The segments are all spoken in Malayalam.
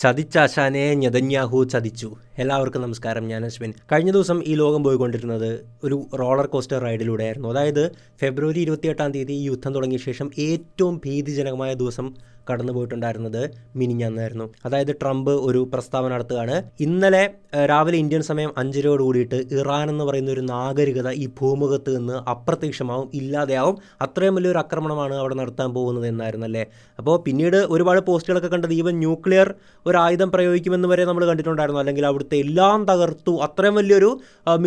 ചതിച്ചാശാനെ നെതന്യാഹു ചതിച്ചു. എല്ലാവർക്കും നമസ്കാരം, ഞാൻ അശ്വിൻ. കഴിഞ്ഞ ദിവസം ഈ ലോകം പോയിക്കൊണ്ടിരുന്നത് ഒരു റോളർ കോസ്റ്റർ റൈഡിലൂടെയായിരുന്നു. അതായത് ഫെബ്രുവരി 28 ഈ യുദ്ധം തുടങ്ങിയ ശേഷം ഏറ്റവും ഭീതിജനകമായ ദിവസം കടന്നു പോയിട്ടുണ്ടായിരുന്നത് മിനിഞ്ഞാന്നായിരുന്നു. അതായത് ട്രംപ് ഒരു പ്രസ്താവന നടത്തുകയാണ്. ഇന്നലെ രാവിലെ ഇന്ത്യൻ സമയം 5:00 കൂടിയിട്ട് ഇറാൻ എന്ന് പറയുന്ന ഒരു നാഗരികത ഈ ഭൂമുഖത്ത് നിന്ന് അപ്രത്യക്ഷമാവും, ഇല്ലാതെയാവും. അത്രയും വലിയൊരു ആക്രമണമാണ് അവിടെ നടത്താൻ പോകുന്നത് എന്നായിരുന്നല്ലേ. അപ്പോൾ പിന്നീട് ഒരുപാട് പോസ്റ്റുകളൊക്കെ കണ്ടത് ഈവൻ ന്യൂക്ലിയർ ഒരു ആയുധം പ്രയോഗിക്കുമെന്ന് വരെ നമ്മൾ കണ്ടിട്ടുണ്ടായിരുന്നു. അല്ലെങ്കിൽ അവിടുത്തെ എല്ലാം തകർത്തു, അത്രയും വലിയൊരു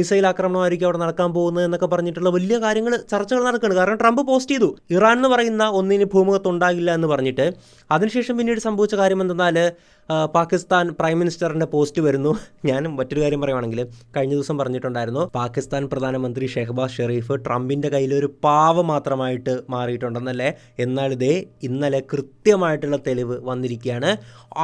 മിസൈൽ ആക്രമണമായിരിക്കും അവിടെ നടക്കാൻ പോകുന്നത് എന്നൊക്കെ പറഞ്ഞിട്ടുള്ള വലിയ ചർച്ചകൾ നടക്കുകയാണ്. കാരണം ട്രംപ് പോസ്റ്റ് ചെയ്തു ഇറാൻ എന്ന് പറയുന്ന ഒന്നിന് ഭൂമുഖത്ത് ഉണ്ടാകില്ല എന്ന് പറഞ്ഞിട്ട്. അതിനുശേഷം പിന്നീട് സംഭവിച്ച കാര്യം എന്തെന്നാൽ പാകിസ്ഥാൻ പ്രൈം മിനിസ്റ്ററിൻ്റെ പോസ്റ്റ് വരുന്നു. ഞാൻ മറ്റൊരു കാര്യം പറയുവാണെങ്കിൽ കഴിഞ്ഞ ദിവസം പറഞ്ഞിട്ടുണ്ടായിരുന്നു, പാകിസ്ഥാൻ പ്രധാനമന്ത്രി ഷെഹ്ബാസ് ഷെരീഫ് ട്രംപിൻ്റെ കയ്യിലൊരു പാവ മാത്രമായിട്ട് മാറിയിട്ടുണ്ടെന്നല്ലേ. എന്നാൽ ഇന്നലെ കൃത്യമായിട്ടുള്ള തെളിവ് വന്നിരിക്കുകയാണ്.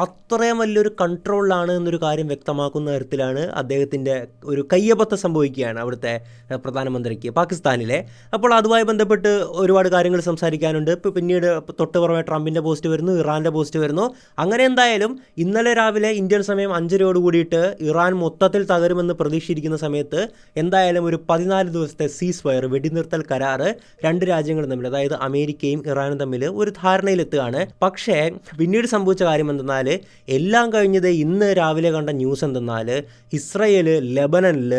അത്രയും വലിയൊരു കൺട്രോളിലാണ് എന്നൊരു കാര്യം വ്യക്തമാക്കുന്ന തരത്തിലാണ് അദ്ദേഹത്തിൻ്റെ ഒരു കയ്യബദ്ധം സംഭവിക്കുകയാണ് അവിടുത്തെ പ്രധാനമന്ത്രിക്ക് പാകിസ്ഥാനിലെ. അപ്പോൾ അതുമായി ബന്ധപ്പെട്ട് ഒരുപാട് കാര്യങ്ങൾ സംസാരിക്കാനുണ്ട്. ഇപ്പോൾ പിന്നീട് തൊട്ട് പുറമെ ട്രംപിൻ്റെ പോസ്റ്റ് വരുന്നു, ഇറാൻ്റെ പോസ്റ്റ് വരുന്നു. അങ്ങനെ എന്തായാലും ഇന്നലെ രാവിലെ ഇന്ത്യൻ സമയം 5:00 കൂടിയിട്ട് ഇറാൻ മൊത്തത്തിൽ തകരുമെന്ന് പ്രതീക്ഷിച്ചിരിക്കുന്ന സമയത്ത് എന്തായാലും ഒരു 14 ദിവസത്തെ സീസ് ഫയർ, വെടിനിർത്തൽ കരാറ് രണ്ട് രാജ്യങ്ങളും തമ്മിൽ, അതായത് അമേരിക്കയും ഇറാനും തമ്മിൽ ഒരു ധാരണയിലെത്തുകയാണ്. പക്ഷേ പിന്നീട് സംഭവിച്ച കാര്യം എന്തെന്നാൽ, എല്ലാം കഴിഞ്ഞത് ഇന്ന് രാവിലെ കണ്ട ന്യൂസ് എന്തെന്നാൽ, ഇസ്രയേൽ ലെബനനിൽ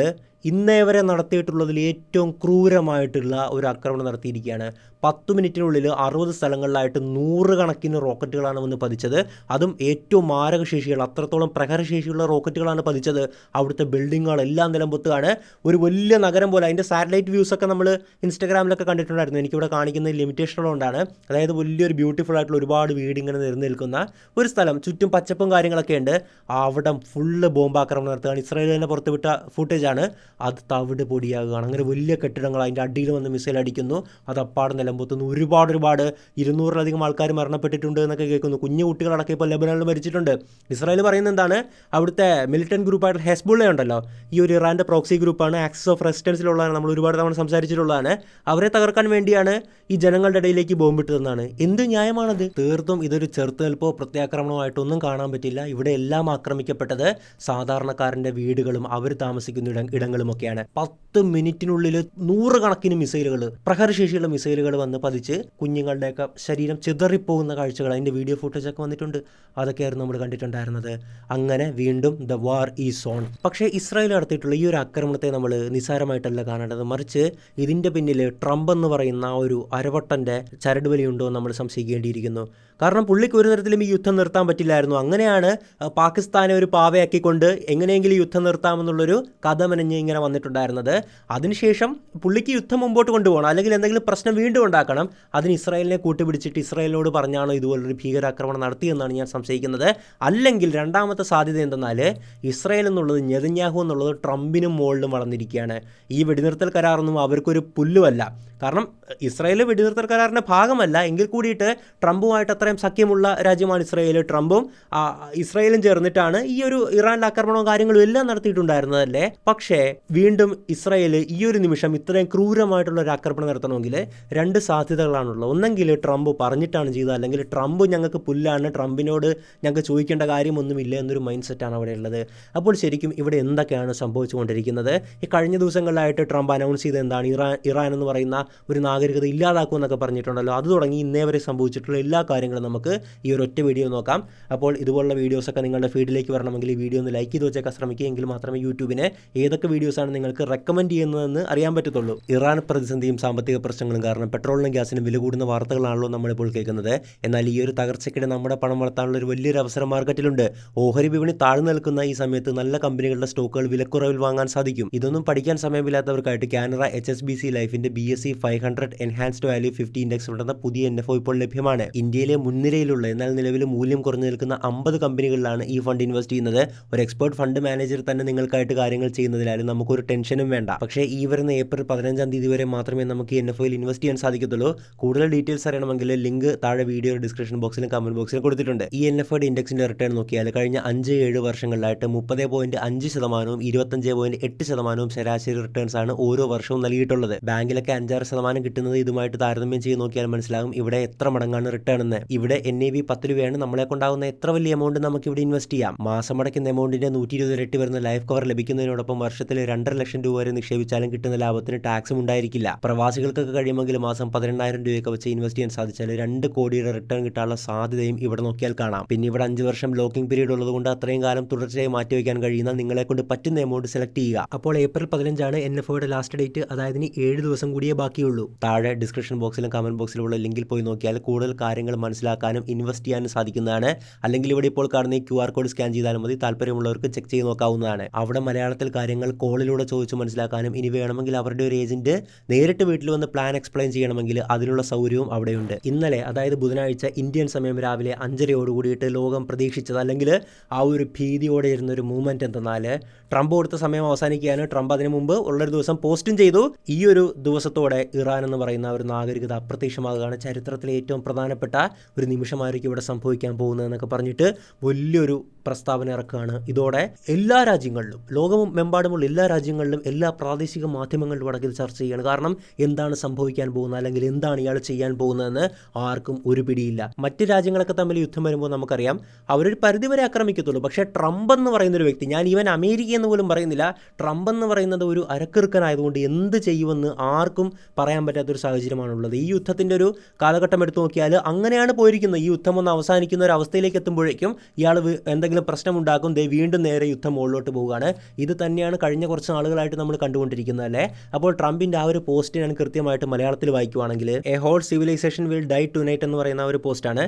ഇന്നേ വരെ നടത്തിയിട്ടുള്ളതിൽ ഏറ്റവും ക്രൂരമായിട്ടുള്ള ഒരു ആക്രമണം നടത്തിയിരിക്കുകയാണ്. 10 മിനിറ്റിനുള്ളിൽ 60 സ്ഥലങ്ങളിലായിട്ട് 100 കണക്കിന് റോക്കറ്റുകളാണ് വന്ന് പതിച്ചത്. അതും ഏറ്റവും മാരകശേഷികൾ, അത്രത്തോളം പ്രഹരശേഷിയുള്ള റോക്കറ്റുകളാണ് പതിച്ചത്. അവിടുത്തെ ബിൽഡിങ്ങുകളെല്ലാം നിലംപൊത്തുകയാണ്. ഒരു വലിയ നഗരം പോലെ. അതിൻ്റെ സാറ്റലൈറ്റ് വ്യൂസൊക്കെ നമ്മൾ ഇൻസ്റ്റാഗ്രാമിലൊക്കെ കണ്ടിട്ടുണ്ടായിരുന്നു. എനിക്കിവിടെ കാണിക്കുന്ന ലിമിറ്റേഷനുള്ളതുകൊണ്ടാണ്. അതായത് വലിയൊരു ബ്യൂട്ടിഫുൾ ആയിട്ടുള്ള ഒരുപാട് വീട് ഇങ്ങനെ നിൽക്കുന്ന ഒരു സ്ഥലം, ചുറ്റും പച്ചപ്പും കാര്യങ്ങളൊക്കെ ഉണ്ട്. അവിടെ ഫുള്ള് ബോംബാക്രമണം നടത്തുകയാണ്. ഇസ്രായേൽ തന്നെ പുറത്തുവിട്ട ഫുട്ടേജാണ്. അത് തവിട് പൊടിയാകുകയാണ്. അങ്ങനെ വലിയ കെട്ടിടങ്ങൾ, അതിൻ്റെ അടിയിൽ വന്ന് മിസൈൽ അടിക്കുന്നു, അത് അപ്പാട് നിലംപൊത്തുന്നു. ഒരുപാട് 200-ലധികം ആൾക്കാർ മരണപ്പെട്ടിട്ടുണ്ട് എന്നൊക്കെ കേൾക്കുന്നു. കുഞ്ഞു കുട്ടികളടക്കം ഇപ്പോൾ ലെബനനിൽ മരിച്ചിട്ടുണ്ട്. ഇസ്രായേൽ പറയുന്നത് എന്താണ്, അവിടുത്തെ മിലിറ്റന്റ് ഗ്രൂപ്പായിട്ട് ഹെസ്ബുള്ള ഉണ്ടല്ലോ, ഈ ഒരു ഇറാൻ്റെ പ്രോക്സി ഗ്രൂപ്പാണ്, ആക്സിസ് ഓഫ് റെസിസ്റ്റൻസിലുള്ളതാണ്, നമ്മൾ ഒരുപാട് തവണ സംസാരിച്ചിട്ടുള്ളതാണ്. അവരെ തകർക്കാൻ വേണ്ടിയാണ് ഈ ജനങ്ങളുടെ ഇടയിലേക്ക് ബോംബിട്ടതെന്നാണ്. എന്ത് ന്യായമാണത്? തീർത്തും ഇതൊരു ചെറുത്തുനിൽപ്പോ പ്രത്യാക്രമണമായിട്ടൊന്നും കാണാൻ പറ്റില്ല. ഇവിടെ എല്ലാം ആക്രമിക്കപ്പെട്ടത് സാധാരണക്കാരൻ്റെ വീടുകളും അവർ താമസിക്കുന്ന ഇടങ്ങളുമൊക്കെയാണ്. 10 മിനിറ്റിനുള്ളിൽ 100 കണക്കിന് മിസൈലുകൾ, പ്രഹരശേഷിയുള്ള മിസൈലുകൾ വന്ന് പതിച്ച് കുഞ്ഞുങ്ങളുടെയൊക്കെ ശരീരം ചിതറിപ്പോകുന്ന കാഴ്ചകൾ, അതിൻ്റെ വീഡിയോ ഫുട്ടേജൊക്കെ വന്നിട്ടുണ്ട്. അതൊക്കെയായിരുന്നു നമ്മൾ കണ്ടിട്ടുണ്ടായിരുന്നത്. അങ്ങനെ വീണ്ടും ദ വാർ ഈസ് ഓൺ. പക്ഷേ ഇസ്രായേൽ നടത്തിയിട്ടുള്ള ഈ ഒരു ആക്രമണത്തെ നമ്മൾ നിസ്സാരമായിട്ടല്ല കാണേണ്ടത്. മറിച്ച് ഇതിൻ്റെ പിന്നിൽ ട്രംപ് എന്ന് പറയുന്ന ഒരു അരവട്ടൻ്റെ ചരടുവലിയുണ്ടോ എന്ന് നമ്മൾ സംശയിക്കേണ്ടിയിരിക്കുന്നു. കാരണം പുള്ളിക്ക് ഒരു തരത്തിലും ഈ യുദ്ധം നിർത്താൻ പറ്റില്ലായിരുന്നു. അങ്ങനെയാണ് പാകിസ്ഥാനെ ഒരു പാവയാക്കിക്കൊണ്ട് എങ്ങനെയെങ്കിലും യുദ്ധം നിർത്താമെന്നുള്ളൊരു കഥ മെനഞ്ഞ് ഇങ്ങനെ വന്നിട്ടുണ്ടായിരുന്നത്. അതിനുശേഷം പുള്ളിക്ക് യുദ്ധം മുമ്പോട്ട് കൊണ്ടുപോകണം, അല്ലെങ്കിൽ എന്തെങ്കിലും പ്രശ്നം വീണ്ടും ഉണ്ടാക്കണം. അതിന് ഇസ്രായേലിനെ കൂട്ടുപിടിച്ചിട്ട് ഇസ്രായേലിനോട് പറഞ്ഞാണോ ഇതുപോലൊരു ഭീകരാക്രമണം നടത്തിയെന്നാണ് ഞാൻ സംശയിക്കുന്നത്. അല്ലെങ്കിൽ രണ്ടാമത്തെ സാധ്യത എന്തെന്നാൽ, ഇസ്രായേൽ എന്നുള്ളത്, നെതന്യാഹു എന്നുള്ളത് ട്രംപിനും മുകളിലും വളർന്നിരിക്കുകയാണ്. ഈ വെടിനിർത്തൽ കരാറൊന്നും അവർക്കൊരു പുല്ലുമല്ല. കാരണം ഇസ്രായേൽ വെടിനിർത്തൽ കരാറിൻ്റെ ഭാഗമല്ല എങ്കിൽ കൂടിയിട്ട് ട്രംപുമായിട്ട് അത്രയും സഖ്യമുള്ള രാജ്യമാണ് ഇസ്രായേൽ. ട്രംപും ഇസ്രായേലും ചേർന്നിട്ടാണ് ഈ ഒരു ഇറാൻ്റെ ആക്രമണവും കാര്യങ്ങളും എല്ലാം നടത്തിയിട്ടുണ്ടായിരുന്നതല്ലേ. പക്ഷേ വീണ്ടും ഇസ്രായേൽ ഈ ഒരു നിമിഷം ഇത്രയും ക്രൂരമായിട്ടുള്ള ഒരു ആക്രമണം നടത്തണമെങ്കിൽ രണ്ട് സാധ്യതകളാണുള്ളത്. ഒന്നെങ്കിൽ ട്രംപ് പറഞ്ഞിട്ടാണ് ചെയ്തത്, അല്ലെങ്കിൽ ട്രംപ് ഞങ്ങൾക്ക് പുല്ലാണ്, ട്രംപിനോട് ഞങ്ങൾക്ക് ചോദിക്കേണ്ട കാര്യമൊന്നുമില്ല എന്നൊരു മൈൻഡ് സെറ്റാണ് അവിടെ ഉള്ളത്. അപ്പോൾ ശരിക്കും ഇവിടെ എന്തൊക്കെയാണ് സംഭവിച്ചുകൊണ്ടിരിക്കുന്നത്? ഈ കഴിഞ്ഞ ദിവസങ്ങളിലായിട്ട് ട്രംപ് അനൗൺസ് ചെയ്ത് എന്താണ്, ഇറാൻ എന്ന് പറയുന്ന ഒരു നാഗരികത ഇല്ലാതാക്കുമെന്നൊക്കെ പറഞ്ഞിട്ടുണ്ടല്ലോ. അത് തുടങ്ങി ഇന്നേ വരെ സംഭവിച്ചിട്ടുള്ള എല്ലാ കാര്യങ്ങളും നമുക്ക് ഈ ഒരു ഒറ്റ വീഡിയോ നോക്കാം. അപ്പോൾ ഇതുപോലുള്ള വീഡിയോസൊക്കെ നിങ്ങളുടെ ഫീഡിലേക്ക് വരണമെങ്കിൽ ഈ വീഡിയോ ഒന്ന് ലൈക്ക് ചെയ്ത് വെച്ചേക്കാൻ ശ്രമിക്കുക. എങ്കിൽ മാത്രമേ യൂട്യൂബിന് ഏതൊക്കെ വീഡിയോസാണ് നിങ്ങൾക്ക് റെക്കമെൻഡ് ചെയ്യുന്നതെന്ന് അറിയാൻ പറ്റത്തുള്ളൂ. ഇറാൻ പ്രതിസന്ധിയും സാമ്പത്തിക പ്രശ്നങ്ങളും കാരണം പെട്രോളിനും ഗ്യാസിനും വില കൂടുന്ന വാർത്തകളാണല്ലോ നമ്മളിപ്പോൾ കേൾക്കുന്നത്. എന്നാൽ ഈ ഒരു തകർച്ചയ്ക്കിടെ നമ്മുടെ പണം വളർത്താനുള്ള ഒരു വലിയൊരു അവസരം മാർക്കറ്റിലുണ്ട്. ഓഹരി വിപണി താഴ്ന്നു നിൽക്കുന്ന ഈ സമയത്ത് നല്ല കമ്പനികളുടെ സ്റ്റോക്കുകൾ വിലക്കുറവിൽ വാങ്ങാൻ സാധിക്കും. ഇതൊന്നും പഠിക്കാൻ സമയമില്ലാത്തവർക്കായിട്ട് കാനറ HSBC ലൈഫിന്റെ BSE 500 എൻഹാൻസ്ഡ് വാല്യൂ 50 ഇൻഡെക്സ് ഉണ്ടെന്ന പുതിയ NFO ഇപ്പോൾ ലഭ്യമാണ്. ഇന്ത്യയിലെ മുൻനിരയിലുള്ള എന്നാൽ നിലവിൽ മൂല്യം കുറഞ്ഞു നിൽക്കുന്ന 50 കമ്പനികളിലാണ് ഈ ഫണ്ട് ഇൻവെസ്റ്റ് ചെയ്യുന്നത്. ഒരു എക്സ്പേർട്ട് ഫണ്ട് മാനേജർ തന്നെ നിങ്ങൾക്കായിട്ട് കാര്യങ്ങൾ ചെയ്യുന്നതിനാലും നമുക്കൊരു ടെൻഷനും വേണ്ട. പക്ഷേ ഈ വരുന്ന ഏപ്രിൽ 15 വരെ മാത്രമേ നമുക്ക് ഈ NFOയിൽ ഇൻവെസ്റ്റ് ചെയ്യാൻ സാധിക്കത്തുള്ളൂ. കൂടുതൽ ഡീറ്റെയിൽസ് അറിയണമെങ്കിൽ ലിങ്ക് താഴെ വീഡിയോ ഡിസ്ക്രിപ്ഷൻ ബോക്സിലും കമന്റ് ബോക്സിലും കൊടുത്തിട്ടുണ്ട്. ഈ NFOയുടെ ഇൻഡെക്സിന്റെ റിട്ടേൺ നോക്കിയാൽ കഴിഞ്ഞ 5-7 വർഷങ്ങളിലായിട്ട് 30.5%, 25.8% ശരാശരി റിട്ടേൺസ് ആണ് ഓരോ വർഷവും നൽകിയിട്ടുള്ളത്. ബാങ്കിലൊക്കെ 5-6% കിട്ടുന്നത് ഇതുമായിട്ട് താരതമ്യം ചെയ്ത് നോക്കിയാൽ മനസ്സിലാകും ഇവിടെ എത്ര മടങ്ങാണ് റിട്ടേൺ എന്ന്. ഇവിടെ NAV 10 രൂപയാണ്. നമ്മളെ കൊണ്ടാകുന്ന എത്ര വലിയ എമൗണ്ട് നമുക്ക് ഇവിടെ ഇൻവെസ്റ്റ് ചെയ്യാം. മാസം അടയ്ക്കുന്ന എമൗണ്ടിന്റെ 120 ഇരട്ടി വരുന്ന ലൈഫ് കവർ ലഭിക്കുന്നതിനോടൊപ്പം വർഷത്തിൽ 2.5 ലക്ഷം രൂപ വരെ നിക്ഷേപിച്ചാലും കിട്ടുന്ന ലാഭത്തിന് ടാക്സും ഉണ്ടായിരിക്കില്ല. പ്രവാസികൾക്കൊക്കെ കഴിയുമെങ്കിൽ മാസം 18,000 രൂപയൊക്കെ വെച്ച് ഇൻവെസ്റ്റ് ചെയ്യാൻ സാധിച്ചാൽ 2 കോടിയുടെ റിട്ടേൺ കിട്ടാനുള്ള സാധ്യതയും ഇവിടെ നോക്കിയാൽ കാണാം. പിന്നെ ഇവിടെ 5 വർഷം ലോക്കിംഗ് പീരീഡ് ഉള്ളതുകൊണ്ട് അത്രയും കാലം തുടർച്ചയായി മാറ്റിവെക്കാൻ കഴിയുന്ന നിങ്ങളെ കൊണ്ട് പറ്റുന്ന എമൗണ്ട് സെലക്ട് ചെയ്യുക. അപ്പോൾ ഏപ്രിൽ 15 NFOയുടെ ലാസ്റ്റ് ഡേറ്റ്. അതായത് ഇനി 7 ദിവസം കൂടിയേ ബാക്കിയുള്ളൂ. താഴെ ഡിസ്ക്രിപ്ഷൻ ബോക്സിലും കമന്റ് ബോക്സിലുള്ള ലിങ്കിൽ പോയി നോക്കിയാൽ കൂടുതൽ കാര്യങ്ങൾ മനസ്സിലാക്കാനും ഇൻവെസ്റ്റ് ചെയ്യാനും സാധിക്കുന്നതാണ്. അല്ലെങ്കിൽ ഇവിടെ ഇപ്പോൾ കാണുന്ന ഈ QR കോഡ് സ്കാൻ ചെയ്താലും മതി. താല്പര്യമുള്ളവർക്ക് ചെക്ക് ചെയ്ത് നോക്കാവുന്നതാണ്. അവിടെ മലയാളത്തിൽ കാര്യങ്ങൾ കോളിലൂടെ ചോദിച്ച് മനസ്സിലാക്കാനും ഇനി വേണമെങ്കിൽ അവരുടെ ഒരു ഏജന്റ് നേരിട്ട് വീട്ടിൽ വന്ന് പ്ലാൻ എക്സ്പ്ലെയിൻ ചെയ്യണമെങ്കിൽ അതിനുള്ള സൗകര്യവും അവിടെയുണ്ട്. ഇന്നലെ അതായത് ബുധനാഴ്ച ഇന്ത്യൻ സമയം രാവിലെ 5:30 കൂടിയിട്ട് ലോകം പ്രതീക്ഷിച്ചത് അല്ലെങ്കിൽ ആ ഒരു ഭീതിയോടെ ഇരുന്നൊരു മൂവ്മെന്റ് എന്തെന്നാൽ ട്രംപ് കൊടുത്ത സമയം അവസാനിക്കുകയാണ്. ട്രംപ് അതിനു മുമ്പ് ഉള്ളൊരു ദിവസം പോസ്റ്റും ചെയ്തു. ഈ ഒരു ദിവസത്തോടെ ഇറാൻ എന്ന് പറയുന്ന ഒരു നാഗരികത അപ്രത്യക്ഷമാകുകയാണ്. ചരിത്രത്തിലെ ഏറ്റവും പ്രധാനപ്പെട്ട ഒരു നിമിഷമായിരിക്കും ഇവിടെ സംഭവിക്കാൻ പോകുന്നതെന്നൊക്കെ പറഞ്ഞിട്ട് വലിയൊരു പ്രസ്താവന ഇറക്കുകയാണ്. ഇതോടെ എല്ലാ രാജ്യങ്ങളിലും ലോകമെമ്പാടുമുള്ള എല്ലാ രാജ്യങ്ങളിലും എല്ലാ പ്രാദേശിക മാധ്യമങ്ങളിലും അടക്കം ചർച്ച ചെയ്യുകയാണ്. കാരണം എന്താണ് സംഭവിക്കാൻ പോകുന്നത് അല്ലെങ്കിൽ എന്താണ് ഇയാൾ ചെയ്യാൻ പോകുന്നതെന്ന് ആർക്കും ഒരു പിടിയില്ല. മറ്റ് രാജ്യങ്ങളൊക്കെ തമ്മിൽ യുദ്ധം വരുമ്പോൾ നമുക്കറിയാം അവരൊരു പരിധിവരെ ആക്രമിക്കത്തുള്ളൂ. പക്ഷേ ട്രംപ് എന്ന് പറയുന്നൊരു വ്യക്തി, ഞാൻ ഈവൻ അമേരിക്ക എന്ന് പോലും പറയുന്നില്ല, ട്രംപ് എന്ന് പറയുന്നത് ഒരു അരക്കിറുക്കനായതുകൊണ്ട് എന്ത് ചെയ്യുമെന്ന് ആർക്കും പറയാൻ പറ്റാത്തൊരു സാഹചര്യമാണുള്ളത്. ഈ യുദ്ധത്തിൻ്റെ ഒരു കാലഘട്ടം എടുത്തു നോക്കിയാൽ അങ്ങനെയാണ് പോയിരിക്കുന്നത്. ഈ യുദ്ധം ഒന്ന് അവസാനിക്കുന്ന ഒരു അവസ്ഥയിലേക്ക് എത്തുമ്പോഴേക്കും ഇയാൾ എന്തെങ്കിലും പ്രശ്നമുണ്ടാക്കും, വീണ്ടും നേരെ യുദ്ധം മുകളിലോട്ട് പോവുകയാണ്. ഇത് തന്നെയാണ് കഴിഞ്ഞ കുറച്ച് നാളുകളായിട്ട് നമ്മൾ കണ്ടുകൊണ്ടിരിക്കുന്നത് അല്ലേ. അപ്പോൾ ട്രംപിൻ്റെ ആ ഒരു പോസ്റ്റ് ഞാൻ കൃത്യമായിട്ട് മലയാളത്തിൽ വായിക്കുവാണെങ്കിൽ a whole civilization will die tonight എന്ന് പറയുന്ന ഒരു പോസ്റ്റാണ്.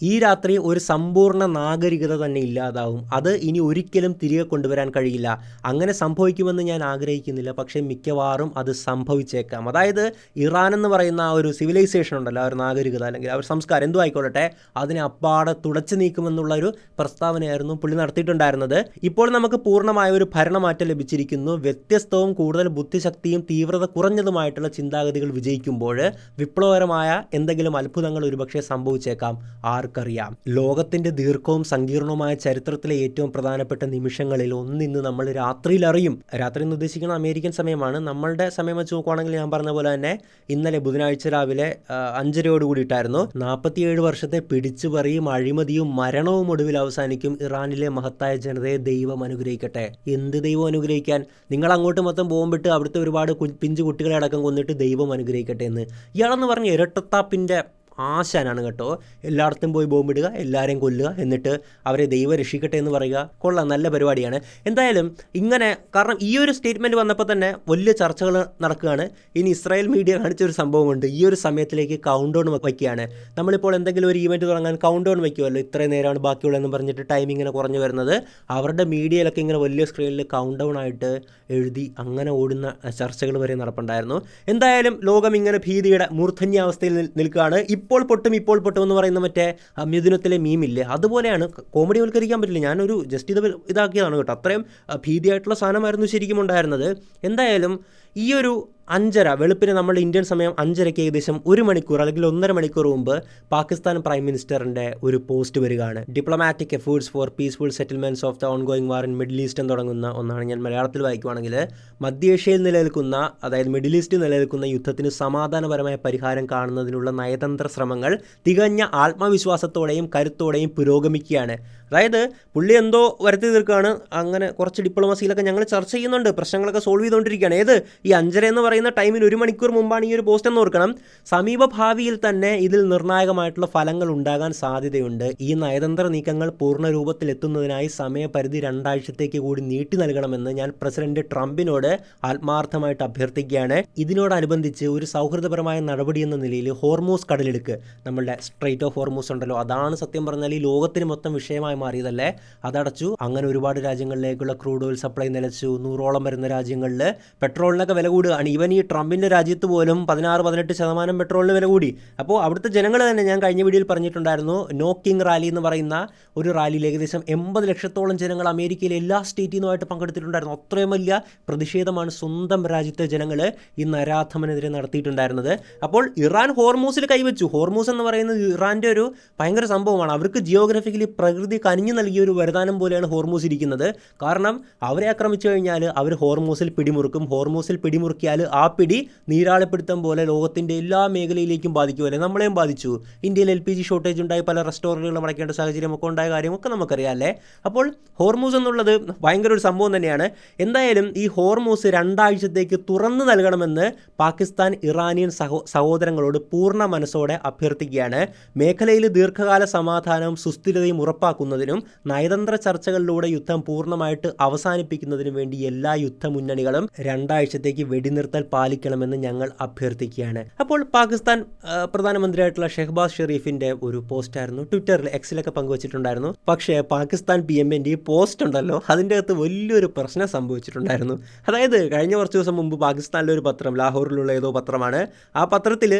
ഈ രാത്രി ഒരു സമ്പൂർണ്ണ നാഗരികത തന്നെ ഇല്ലാതാവും. അത് ഇനി ഒരിക്കലും തിരികെ കൊണ്ടുവരാൻ കഴിയില്ല. അങ്ങനെ സംഭവിക്കുമെന്ന് ഞാൻ ആഗ്രഹിക്കുന്നില്ല, പക്ഷേ മിക്കവാറും അത് സംഭവിച്ചേക്കാം. അതായത് ഇറാൻ എന്ന് പറയുന്ന ആ ഒരു സിവിലൈസേഷൻ ഉണ്ടല്ലോ, ആ ഒരു നാഗരികത അല്ലെങ്കിൽ ആ ഒരു സംസ്കാരം എന്തു ആയിക്കോട്ടെ, അതിനെ അപ്പാടെ തുടച്ചു നീക്കുമെന്നുള്ള ഒരു പ്രസ്താവനയായിരുന്നു പുള്ളി നടത്തിയിട്ടുണ്ടായിരുന്നത്. ഇപ്പോൾ നമുക്ക് പൂർണ്ണമായ ഒരു ഭരണമാറ്റം ലഭിച്ചിരിക്കുന്നു. വ്യത്യസ്തവും കൂടുതൽ ബുദ്ധിശക്തിയും തീവ്രത കുറഞ്ഞതുമായിട്ടുള്ള ചിന്താഗതികൾ വിജയിക്കുമ്പോൾ വിപ്ലവകരമായ എന്തെങ്കിലും അത്ഭുതങ്ങൾ ഒരുപക്ഷെ സംഭവിച്ചേക്കാം, ആർക്കറിയാം. ലോകത്തിന്റെ ദീർഘവും സങ്കീർണവുമായ ചരിത്രത്തിലെ ഏറ്റവും പ്രധാനപ്പെട്ട നിമിഷങ്ങളിൽ ഒന്നിന്ന് നമ്മൾ രാത്രിയിൽ അറിയും. രാത്രി എന്ന് ഉദ്ദേശിക്കുന്നത് അമേരിക്കൻ സമയമാണ്. നമ്മളുടെ സമയം വെച്ച് നോക്കുവാണെങ്കിൽ ഞാൻ പറഞ്ഞ പോലെ തന്നെ ഇന്നലെ ബുധനാഴ്ച രാവിലെ 5:30 കൂടിയിട്ടായിരുന്നു. 47 വർഷത്തെ പിടിച്ചുപറിയും അഴിമതിയും മരണവും ഒടുവിൽ അവസാനിക്കും. ഇറാനിലെ മഹത്തായ ജനതയെ ദൈവം അനുഗ്രഹിക്കട്ടെ. എന്ത് ദൈവം അനുഗ്രഹിക്കാൻ? നിങ്ങൾ അങ്ങോട്ട് മൊത്തം ബോംബിട്ട് അവിടുത്തെ ഒരുപാട് പിഞ്ചു കുട്ടികളെ അടക്കം കൊന്നിട്ട് ദൈവം അനുഗ്രഹിക്കട്ടെ എന്ന്. ഇയാളെന്ന് പറഞ്ഞ ഇരട്ടത്താപ്പിൻ്റെ ആശാനാണ് കേട്ടോ. എല്ലായിടത്തും പോയി ബോംബിടുക, എല്ലാവരെയും കൊല്ലുക, എന്നിട്ട് അവരെ ദൈവം രക്ഷിക്കട്ടെ എന്ന് പറയുക. കൊള്ളാം, നല്ല പരിപാടിയാണ്. എന്തായാലും ഇങ്ങനെ, കാരണം ഈ ഒരു സ്റ്റേറ്റ്മെൻറ്റ് വന്നപ്പോൾ തന്നെ വലിയ ചർച്ചകൾ നടക്കുകയാണ്. ഇനി ഇസ്രായേൽ മീഡിയ കാണിച്ചൊരു സംഭവമുണ്ട്. ഈ ഒരു സമയത്തിലേക്ക് കൗണ്ട് ഡൗൺ വയ്ക്കുകയാണ്. നമ്മളിപ്പോൾ എന്തെങ്കിലും ഒരു ഈവൻറ്റ് തുടങ്ങാൻ കൗണ്ട് ഡൗൺ വയ്ക്കുമല്ലോ, ഇത്രയും നേരമാണ് ബാക്കിയുള്ളതെന്ന് പറഞ്ഞിട്ട് ടൈം ഇങ്ങനെ കുറഞ്ഞു വരുന്നത്. അവരുടെ മീഡിയയിലൊക്കെ ഇങ്ങനെ വലിയ സ്ക്രീനിൽ കൗണ്ട് ഡൗൺ ആയിട്ട് എഴുതി അങ്ങനെ ഓടുന്ന ചർച്ചകൾ വരെ നടപ്പുണ്ടായിരുന്നു. എന്തായാലും ലോകം ഇങ്ങനെ ഭീതിയുടെ മൂർധന്യാവസ്ഥയിൽ നിൽക്കുകയാണ്. ഇപ്പോൾ പൊട്ടും എന്ന് പറയുന്ന മറ്റേ മിഥുനത്തിലെ മീമില്ലേ, അതുപോലെയാണ്. കോമഡി വൽക്കരിക്കാൻ പറ്റില്ല. ഞാനൊരു ജസ്റ്റ് ഇതാക്കിയതാണ് കേട്ടോ. അത്രയും ഭീതിയായിട്ടുള്ള സാധനമായിരുന്നു ശരിക്കും ഉണ്ടായിരുന്നത്. എന്തായാലും ഈ ഒരു 5:30 വെളുപ്പിന് നമ്മുടെ ഇന്ത്യൻ സമയം 5:30 ഏകദേശം 1 മണിക്കൂർ അല്ലെങ്കിൽ 1.5 മണിക്കൂർ മുമ്പ് പാകിസ്ഥാൻ പ്രൈം മിനിസ്റ്ററിൻ്റെ ഒരു പോസ്റ്റ് വരികയാണ്. Diplomatic efforts for peaceful settlements of the ongoing war in Middle East എന്ന് തുടങ്ങുന്ന ഒന്നാണ്. ഞാൻ മലയാളത്തിൽ വായിക്കുവാണെങ്കിൽ മധ്യേഷ്യയിൽ നിലനിൽക്കുന്ന, അതായത് മിഡിൽ ഈസ്റ്റിൽ നിലനിൽക്കുന്ന യുദ്ധത്തിന് സമാധാനപരമായ പരിഹാരം കാണുന്നതിനുള്ള നയതന്ത്ര ശ്രമങ്ങൾ തികഞ്ഞ ആത്മവിശ്വാസത്തോടെയും കരുത്തോടെയും പുരോഗമിക്കുകയാണ്. അതായത് പുള്ളി എന്തോ വരുത്തി തീർക്കുകയാണ്. അങ്ങനെ കുറച്ച് ഡിപ്ലോമസിയിലൊക്കെ ഞങ്ങൾ ചർച്ച ചെയ്യുന്നുണ്ട്, പ്രശ്നങ്ങളൊക്കെ സോൾവ് ചെയ്തുകൊണ്ടിരിക്കുകയാണ്. ഏത് ഈ 5:30 എന്ന് പറയുന്ന ടൈമിന് 1 മണിക്കൂർ മുമ്പാണ് ഈ ഒരു പോസ്റ്റ് എന്ന് ഓർക്കണം. സമീപ ഭാവിയിൽ തന്നെ ഇതിൽ നിർണായകമായിട്ടുള്ള ഫലങ്ങൾ ഉണ്ടാകാൻ സാധ്യതയുണ്ട്. ഈ നയതന്ത്ര നീക്കങ്ങൾ പൂർണ്ണ രൂപത്തിലെത്തുന്നതിനായി സമയപരിധി 2 ആഴ്ചത്തേക്ക് കൂടി നീട്ടി നൽകണമെന്ന് ഞാൻ പ്രസിഡന്റ് ട്രംപിനോട് ആത്മാർത്ഥമായിട്ട് അഭ്യർത്ഥിക്കുകയാണ്. ഇതിനോടനുബന്ധിച്ച് ഒരു സൗഹൃദപരമായ നടപടി എന്ന നിലയിൽ ഹോർമൂസ് കടലിടുക്ക്, നമ്മളുടെ സ്ട്രെയിറ്റ് ഓഫ് ഹോർമൂസ് ഉണ്ടല്ലോ, അതാണ് സത്യം പറഞ്ഞാൽ ഈ ലോകത്തിന് മൊത്തം വിഷയമായി മാറിയതല്ലേ, അതടച്ചു. അങ്ങനെ ഒരുപാട് രാജ്യങ്ങളിലേക്കുള്ള ക്രൂഡ് ഓയിൽ സപ്ലൈ നിലച്ചു. 100ഓളം വരുന്ന രാജ്യങ്ങളിൽ പെട്രോളിനൊക്കെ വില കൂടുകയാണ്. ഈവൻ ഈ ട്രംപിൻ്റെ രാജ്യത്ത് പോലും 16-18% പെട്രോളിന് വില കൂടി. അപ്പോൾ അവിടുത്തെ ജനങ്ങൾ തന്നെ, ഞാൻ കഴിഞ്ഞ വീഡിയോയിൽ പറഞ്ഞിട്ടുണ്ടായിരുന്നു, നോ കിങ് റാലി എന്ന് പറയുന്ന ഒരു റാലിയിൽ ഏകദേശം 80 ലക്ഷത്തോളം ജനങ്ങൾ അമേരിക്കയിലെ എല്ലാ സ്റ്റേറ്റിൽ നിന്നുമായിട്ട് പങ്കെടുത്തിട്ടുണ്ടായിരുന്നു. അത്രയും വലിയ പ്രതിഷേധമാണ് സ്വന്തം രാജ്യത്തെ ജനങ്ങൾ ഈ നരാധമനെതിരെ നടത്തിയിട്ടുണ്ടായിരുന്നത്. അപ്പോൾ ഇറാൻ ഹോർമൂസിൽ കൈവച്ചു. ഹോർമൂസ് എന്ന് പറയുന്നത് ഇറാൻ്റെ ഒരു ഭയങ്കര സംഭവമാണ്. അവർക്ക് ജിയോഗ്രഫിക്കലി പ്രകൃതി കനിഞ്ഞു നൽകിയ ഒരു വരദാനം പോലെയാണ് ഹോർമൂസ് ഇരിക്കുന്നത്. കാരണം അവരെ ആക്രമിച്ചു കഴിഞ്ഞാൽ അവർ ഹോർമൂസിൽ പിടിമുറുക്കും. ഹോർമൂസിൽ പിടിമുറുക്കിയാൽ ആ പിടി നീരാളിപ്പിടുത്തം പോലെ ലോകത്തിൻ്റെ എല്ലാ മേഖലയിലേക്കും ബാധിക്കുമല്ലേ. നമ്മളെയും ബാധിച്ചു. ഇന്ത്യയിൽ LPG ഷോർട്ടേജ് ഉണ്ടായി, പല റെസ്റ്റോറൻറ്റുകളും അടയ്ക്കേണ്ട സാഹചര്യമൊക്കെ ഉണ്ടായ കാര്യമൊക്കെ നമുക്കറിയാം അല്ലേ. അപ്പോൾ ഹോർമൂസ് എന്നുള്ളത് ഭയങ്കര ഒരു സംഭവം തന്നെയാണ്. എന്തായാലും ഈ ഹോർമൂസ് 2 ആഴ്ചത്തേക്ക് തുറന്നു നൽകണമെന്ന് പാകിസ്ഥാൻ ഇറാനിയൻ സഹോദരങ്ങളോട് പൂർണ്ണ മനസ്സോടെ അഭ്യർത്ഥിക്കുകയാണ്. മേഖലയിൽ ദീർഘകാല സമാധാനവും സുസ്ഥിരതയും ഉറപ്പാക്കുന്നതിനും നയതന്ത്ര ചർച്ചകളിലൂടെ യുദ്ധം പൂർണ്ണമായിട്ട് അവസാനിപ്പിക്കുന്നതിനും വേണ്ടി എല്ലാ യുദ്ധമുന്നണികളും 2 ആഴ്ചത്തേക്ക് വെടിനിർത്തൽ പാലിക്കണമെന്ന് ഞങ്ങൾ അഭ്യർത്ഥിക്കുകയാണ്. അപ്പോൾ പാകിസ്ഥാൻ പ്രധാനമന്ത്രിയായിട്ടുള്ള ഷെഹ്ബാസ് ഷെരീഫിൻ്റെ ഒരു പോസ്റ്റായിരുന്നു ട്വിറ്ററിൽ, എക്സിലൊക്കെ പങ്കുവച്ചിട്ടുണ്ടായിരുന്നു. പക്ഷേ പാകിസ്ഥാൻ PMൻ്റെ ഈ പോസ്റ്റ് ഉണ്ടല്ലോ, അതിൻ്റെ അകത്ത് വലിയൊരു പ്രശ്നം സംഭവിച്ചിട്ടുണ്ടായിരുന്നു. അതായത് കഴിഞ്ഞ കുറച്ച് ദിവസം മുമ്പ് പാകിസ്ഥാനിലെ ഒരു പത്രം, ലാഹോറിലുള്ള ഏതോ പത്രമാണ്, ആ പത്രത്തിൽ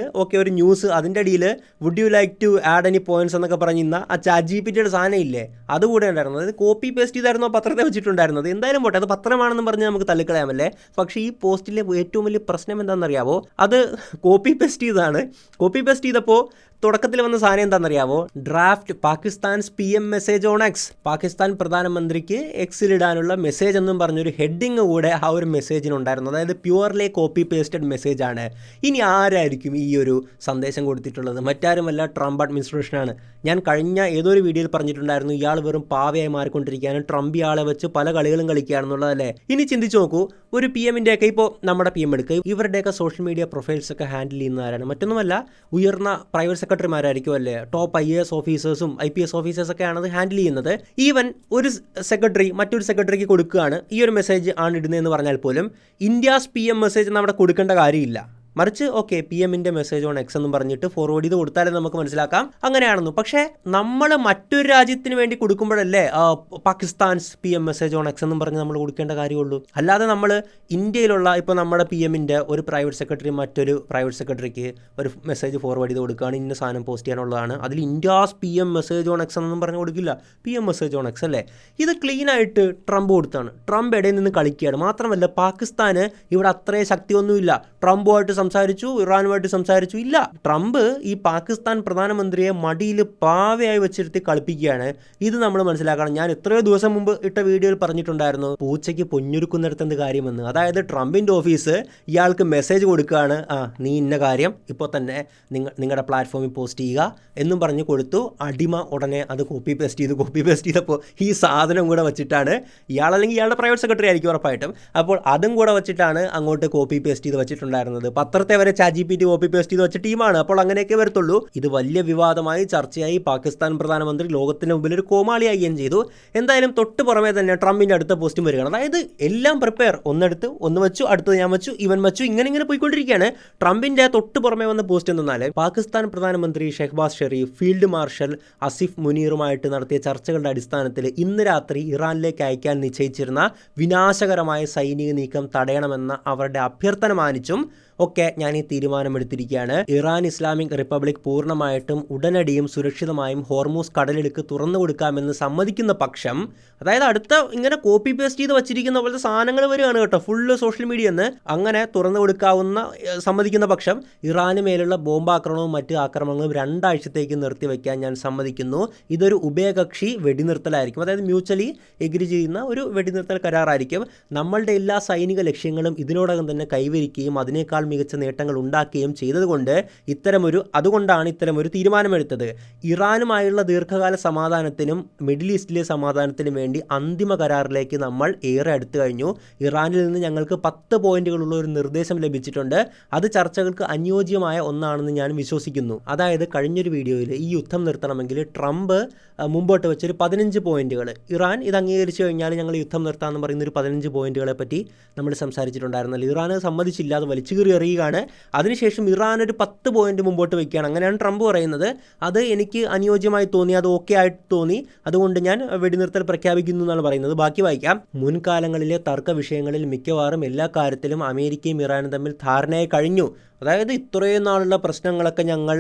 ഒരു ന്യൂസ്, അതിൻ്റെ അടിയിൽ would you like to add any points എന്നൊക്കെ പറഞ്ഞിരുന്ന ആ ChatGPTയുടെ സാധനം ഇല്ലേ, അതുകൂടെ ഉണ്ടായിരുന്നു. അതായത് കോപ്പി പേസ്റ്റ് ചെയ്തായിരുന്നു ആ പത്രത്തെ വെച്ചിട്ടുണ്ടായിരുന്നത്. എന്തായാലും പോട്ടെ, അത് പത്രമാണെന്ന് പറഞ്ഞ് നമുക്ക് തള്ളിക്കളയാമല്ലേ. പക്ഷേ ഈ പോസ്റ്റിലെ ഏറ്റവും വലിയ പ്രശ്നം എന്താണെന്നറിയാവോ, അത് കോപ്പി പേസ്റ്റ് ചെയ്തതാണ്. കോപ്പി പേസ്റ്റ് ചെയ്തപ്പോൾ തുടക്കത്തിൽ വന്ന സാധനം എന്താണെന്നറിയാവോ, draft Pakistan's PM message on X, Pakistan പ്രധാനമന്ത്രിക്ക് എക്സിലിടാനുള്ള മെസ്സേജ് എന്നും പറഞ്ഞൊരു ഹെഡിങ് കൂടെ ആ ഒരു മെസ്സേജിനുണ്ടായിരുന്നു. അതായത് പ്യുവർലി കോപ്പി പേസ്റ്റഡ് മെസ്സേജാണ്. ഇനി ആരായിരിക്കും ഈ ഒരു സന്ദേശം കൊടുത്തിട്ടുള്ളത്? മറ്റാരുമല്ല, ട്രംപ് അഡ്മിനിസ്ട്രേഷനാണ്. ഞാൻ കഴിഞ്ഞ ഏതൊരു വീഡിയോയിൽ പറഞ്ഞിട്ടുണ്ടായിരുന്നു, ഇയാൾ വെറും പാവയായി മാറിക്കൊണ്ടിരിക്കുകയാണ്, ട്രംപ് ഇയാളെ വെച്ച് പല കളികളും കളിക്കുകയാണെന്നുള്ളതല്ലേ. ഇനി ചിന്തിച്ച് നോക്കൂ, ഒരു PMൻ്റെയൊക്കെ, ഇപ്പോൾ നമ്മുടെ PM എടുക്കുക, ഇവരുടെയൊക്കെ സോഷ്യൽ മീഡിയ പ്രൊഫൈൽസ് ഒക്കെ ഹാൻഡിൽ ചെയ്യുന്നവരാണ്. മറ്റൊന്നുമല്ല, ഉയർന്ന പ്രൈവറ്റ് സെക്രട്ടറിമാരായിരിക്കും അല്ലേ, ടോപ്പ് IAS ഓഫീസേഴ്സും IPS ഓഫീസേഴ്സൊക്കെയാണ് അത് ഹാൻഡിൽ ചെയ്യുന്നത്. ഈവൻ ഒരു സെക്രട്ടറി മറ്റൊരു സെക്രട്ടറിക്ക് കൊടുക്കുകയാണ് ഈ ഒരു മെസ്സേജ് ആണ് ഇടുന്നതെന്ന് പറഞ്ഞാൽ പോലും ഇന്ത്യാസ് PM മെസ്സേജ് ഒന്നും അവിടെ കൊടുക്കേണ്ട കാര്യമില്ല. മറിച്ച് PMൻ്റെ മെസ്സേജ് ഓൺ എക്സ് എന്നും പറഞ്ഞിട്ട് ഫോർവേഡ് ചെയ്ത് കൊടുത്താലേ നമുക്ക് മനസ്സിലാക്കാം അങ്ങനെയാണെന്നു. പക്ഷേ നമ്മൾ മറ്റൊരു രാജ്യത്തിന് വേണ്ടി കൊടുക്കുമ്പോഴല്ലേ Pakistan's PM message on X എന്നും പറഞ്ഞ് നമ്മൾ കൊടുക്കേണ്ട കാര്യമുള്ളൂ. അല്ലാതെ നമ്മൾ ഇന്ത്യയിലുള്ള ഇപ്പോൾ നമ്മുടെ PMൻ്റെ ഒരു പ്രൈവറ്റ് സെക്രട്ടറി മറ്റൊരു പ്രൈവറ്റ് സെക്രട്ടറിക്ക് ഒരു മെസ്സേജ് ഫോർവേഡ് ചെയ്ത് കൊടുക്കുകയാണ്, ഇന്ന സാധനം പോസ്റ്റ് ചെയ്യാനുള്ളതാണ്, അതിൽ India's PM message on X എന്നൊന്നും പറഞ്ഞ് കൊടുക്കില്ല, PM മെസ്സേജ് ഓൺ എക്സ് അല്ലേ. ഇത് ക്ലീനായിട്ട് ട്രംപ് കൊടുത്താണ്. ട്രംപ് ഇടയിൽ നിന്ന് കളിക്കുകയാണ്. മാത്രമല്ല, പാകിസ്ഥാന് ഇവിടെ അത്രയും ശക്തിയൊന്നുമില്ല. ട്രംപുമായിട്ട് സംസാരിച്ചു, ഇറാനുമായിട്ട് സംസാരിച്ചു, ഇല്ല. ട്രംപ് ഈ പാകിസ്ഥാൻ പ്രധാനമന്ത്രിയെ മടിയിൽ പാവയായി വെച്ചിരുത്തി കളിപ്പിക്കുകയാണ്. ഇത് നമ്മൾ മനസ്സിലാക്കണം. ഞാൻ എത്രയോ ദിവസം മുമ്പ് ഇട്ട വീഡിയോയിൽ പറഞ്ഞിട്ടുണ്ടായിരുന്നു, പൂച്ചയ്ക്ക് പൊഞ്ഞുരുക്കുന്നിടത്തെന്ത് കാര്യമെന്ന്. അതായത് ട്രംപിൻ്റെ ഓഫീസ് ഇയാൾക്ക് മെസ്സേജ് കൊടുക്കുകയാണ്, നീ ഇന്ന കാര്യം ഇപ്പോൾ തന്നെ നിങ്ങളുടെ പ്ലാറ്റ്ഫോമിൽ പോസ്റ്റ് ചെയ്യുക എന്നും പറഞ്ഞ് കൊടുത്തു. അടിമ ഉടനെ അത് കോപ്പി പേസ്റ്റ് ചെയ്തപ്പോൾ ഈ സാധനം കൂടെ വെച്ചിട്ടാണ് ഇയാളല്ലെങ്കിൽ ഇയാളുടെ പ്രൈവറ്റ് സെക്രട്ടറി ആയിരിക്കും ഉറപ്പായിട്ടും. അപ്പോൾ അതും കൂടെ വെച്ചിട്ടാണ് അങ്ങോട്ട് കോപ്പി പേസ്റ്റ് ചെയ്ത് വെച്ചിട്ടുണ്ടായിരുന്നത്. പത്രത്തെ വരെ ChatGPT കോപ്പി പേസ്റ്റ് ചെയ്ത് വെച്ച ടീമാണ്. അപ്പോൾ അങ്ങനെയൊക്കെ വരത്തുള്ളൂ. ഇത് വലിയ വിവാദമായി ചർച്ചയായി. പാകിസ്ഥാൻ പ്രധാനമന്ത്രി ലോകത്തിന് മുമ്പിൽ ഒരു കോമാളിയാകുകയും ചെയ്തു. എന്തായാലും തൊട്ട് പുറമേ തന്നെ ട്രംപിൻ്റെ അടുത്ത പോസ്റ്റും വരികയാണ്. അതായത് എല്ലാം പ്രിപ്പയർ, ഒന്നെടുത്ത് ഒന്ന് വെച്ചു, അടുത്തത് ഞാൻ വെച്ചു, ഇവൻ വെച്ചു, ഇങ്ങനെ പോയിക്കൊണ്ടിരിക്കുകയാണ്. ട്രംപിൻ്റെ തൊട്ട് പുറമേ വന്ന പോസ്റ്റ് എന്തെന്നാൽ, പാകിസ്ഥാൻ പ്രധാനമന്ത്രി ഷെഹ്ബാസ് ഷെരീഫ് ഫീൽഡ് മാർഷൽ അസിഫ് മുനീറുമായിട്ട് നടത്തിയ ചർച്ചകളുടെ അടിസ്ഥാനത്തിൽ ഇന്ന് രാത്രി ഇറാനിലേക്ക് അയക്കാൻ നിശ്ചയിച്ചിരുന്ന വിനാശകരമായ സൈനിക നീക്കം തടയണമെന്ന അവരുടെ അഭ്യർത്ഥന മാനിച്ചും ഒക്കെ ഞാൻ ഈ തീരുമാനമെടുത്തിരിക്കുകയാണ്. ഇറാൻ ഇസ്ലാമിക് റിപ്പബ്ലിക് പൂർണ്ണമായിട്ടും ഉടനടിയും സുരക്ഷിതമായും ഹോർമൂസ് കടലിടുക്ക് തുറന്നു കൊടുക്കാമെന്ന് സമ്മതിക്കുന്ന പക്ഷം, അതായത് അടുത്ത ഇങ്ങനെ കോപ്പി പേസ്റ്റ് ചെയ്ത് വച്ചിരിക്കുന്ന പോലത്തെ സാധനങ്ങൾ വരികയാണ് കേട്ടോ, ഫുള്ള് സോഷ്യൽ മീഡിയന്ന് അങ്ങനെ തുറന്നു കൊടുക്കാവുന്ന സമ്മതിക്കുന്ന പക്ഷം ഇറാന് മേലുള്ള ബോംബാക്രമണവും മറ്റ് ആക്രമണങ്ങളും 2 ആഴ്ചത്തേക്ക് നിർത്തിവെക്കാൻ ഞാൻ സമ്മതിക്കുന്നു. ഇതൊരു ഉഭയകക്ഷി വെടിനിർത്തലായിരിക്കും. അതായത് മ്യൂച്വലി എഗ്രി ചെയ്യുന്ന ഒരു വെടിനിർത്തൽ കരാറായിരിക്കും. നമ്മളുടെ എല്ലാ സൈനിക ലക്ഷ്യങ്ങളും ഇതിനോടകം തന്നെ കൈവരിക്കുകയും അതിനേക്കാൾ മികച്ച നേട്ടങ്ങൾ ഉണ്ടാക്കുകയും ചെയ്തതുകൊണ്ട് അതുകൊണ്ടാണ് ഇത്തരമൊരു തീരുമാനമെടുത്തത്. ഇറാനുമായുള്ള ദീർഘകാല സമാധാനത്തിനും മിഡിൽ ഈസ്റ്റിലെ സമാധാനത്തിനും വേണ്ടി അന്തിമ കരാറിലേക്ക് നമ്മൾ ഏറെ അടുത്തു കഴിഞ്ഞു. ഇറാനിൽ നിന്ന് ഞങ്ങൾക്ക് 10 പോയിന്റുകളുള്ള ഒരു നിർദ്ദേശം ലഭിച്ചിട്ടുണ്ട്. അത് ചർച്ചകൾക്ക് അനുയോജ്യമായ ഒന്നാണെന്ന് ഞാൻ വിശ്വസിക്കുന്നു. അതായത് കഴിഞ്ഞൊരു വീഡിയോയിൽ ഈ യുദ്ധം നിർത്തണമെങ്കിൽ ട്രംപ് മുമ്പോട്ട് വെച്ചൊരു 15 പോയിന്റുകൾ, ഇറാൻ ഇത് അംഗീകരിച്ചു കഴിഞ്ഞാൽ ഞങ്ങൾ യുദ്ധം നിർത്താമെന്ന് പറയുന്ന ഒരു 15 പോയിന്റുകളെ പറ്റി നമ്മൾ സംസാരിച്ചിട്ടുണ്ടായിരുന്നല്ലോ. ഇറാൻ സമ്മതിച്ചില്ല, അത് വലിച്ചു കീറി എറിയുകയാണ്. അതിനുശേഷം ഇറാൻ ഒരു 10 പോയിന്റ് മുമ്പോട്ട് വയ്ക്കുകയാണ്. അങ്ങനെയാണ് ട്രംപ് പറയുന്നത്. അത് എനിക്ക് അനുയോജ്യമായി തോന്നി, അത് ഓക്കെ ആയിട്ട് തോന്നി, അതുകൊണ്ട് ഞാൻ വെടിനിർത്തൽ പ്രഖ്യാപിക്കുന്നു എന്നാണ് പറയുന്നത്. ബാക്കി വായിക്കാം. മുൻകാലങ്ങളിലെ തർക്ക വിഷയങ്ങളിൽ മിക്കവാറും എല്ലാ കാര്യത്തിലും അമേരിക്കയും ഇറാനും തമ്മിൽ ധാരണയായി കഴിഞ്ഞു. അതായത് ഇത്രയും നാളുള്ള പ്രശ്നങ്ങളൊക്കെ ഞങ്ങൾ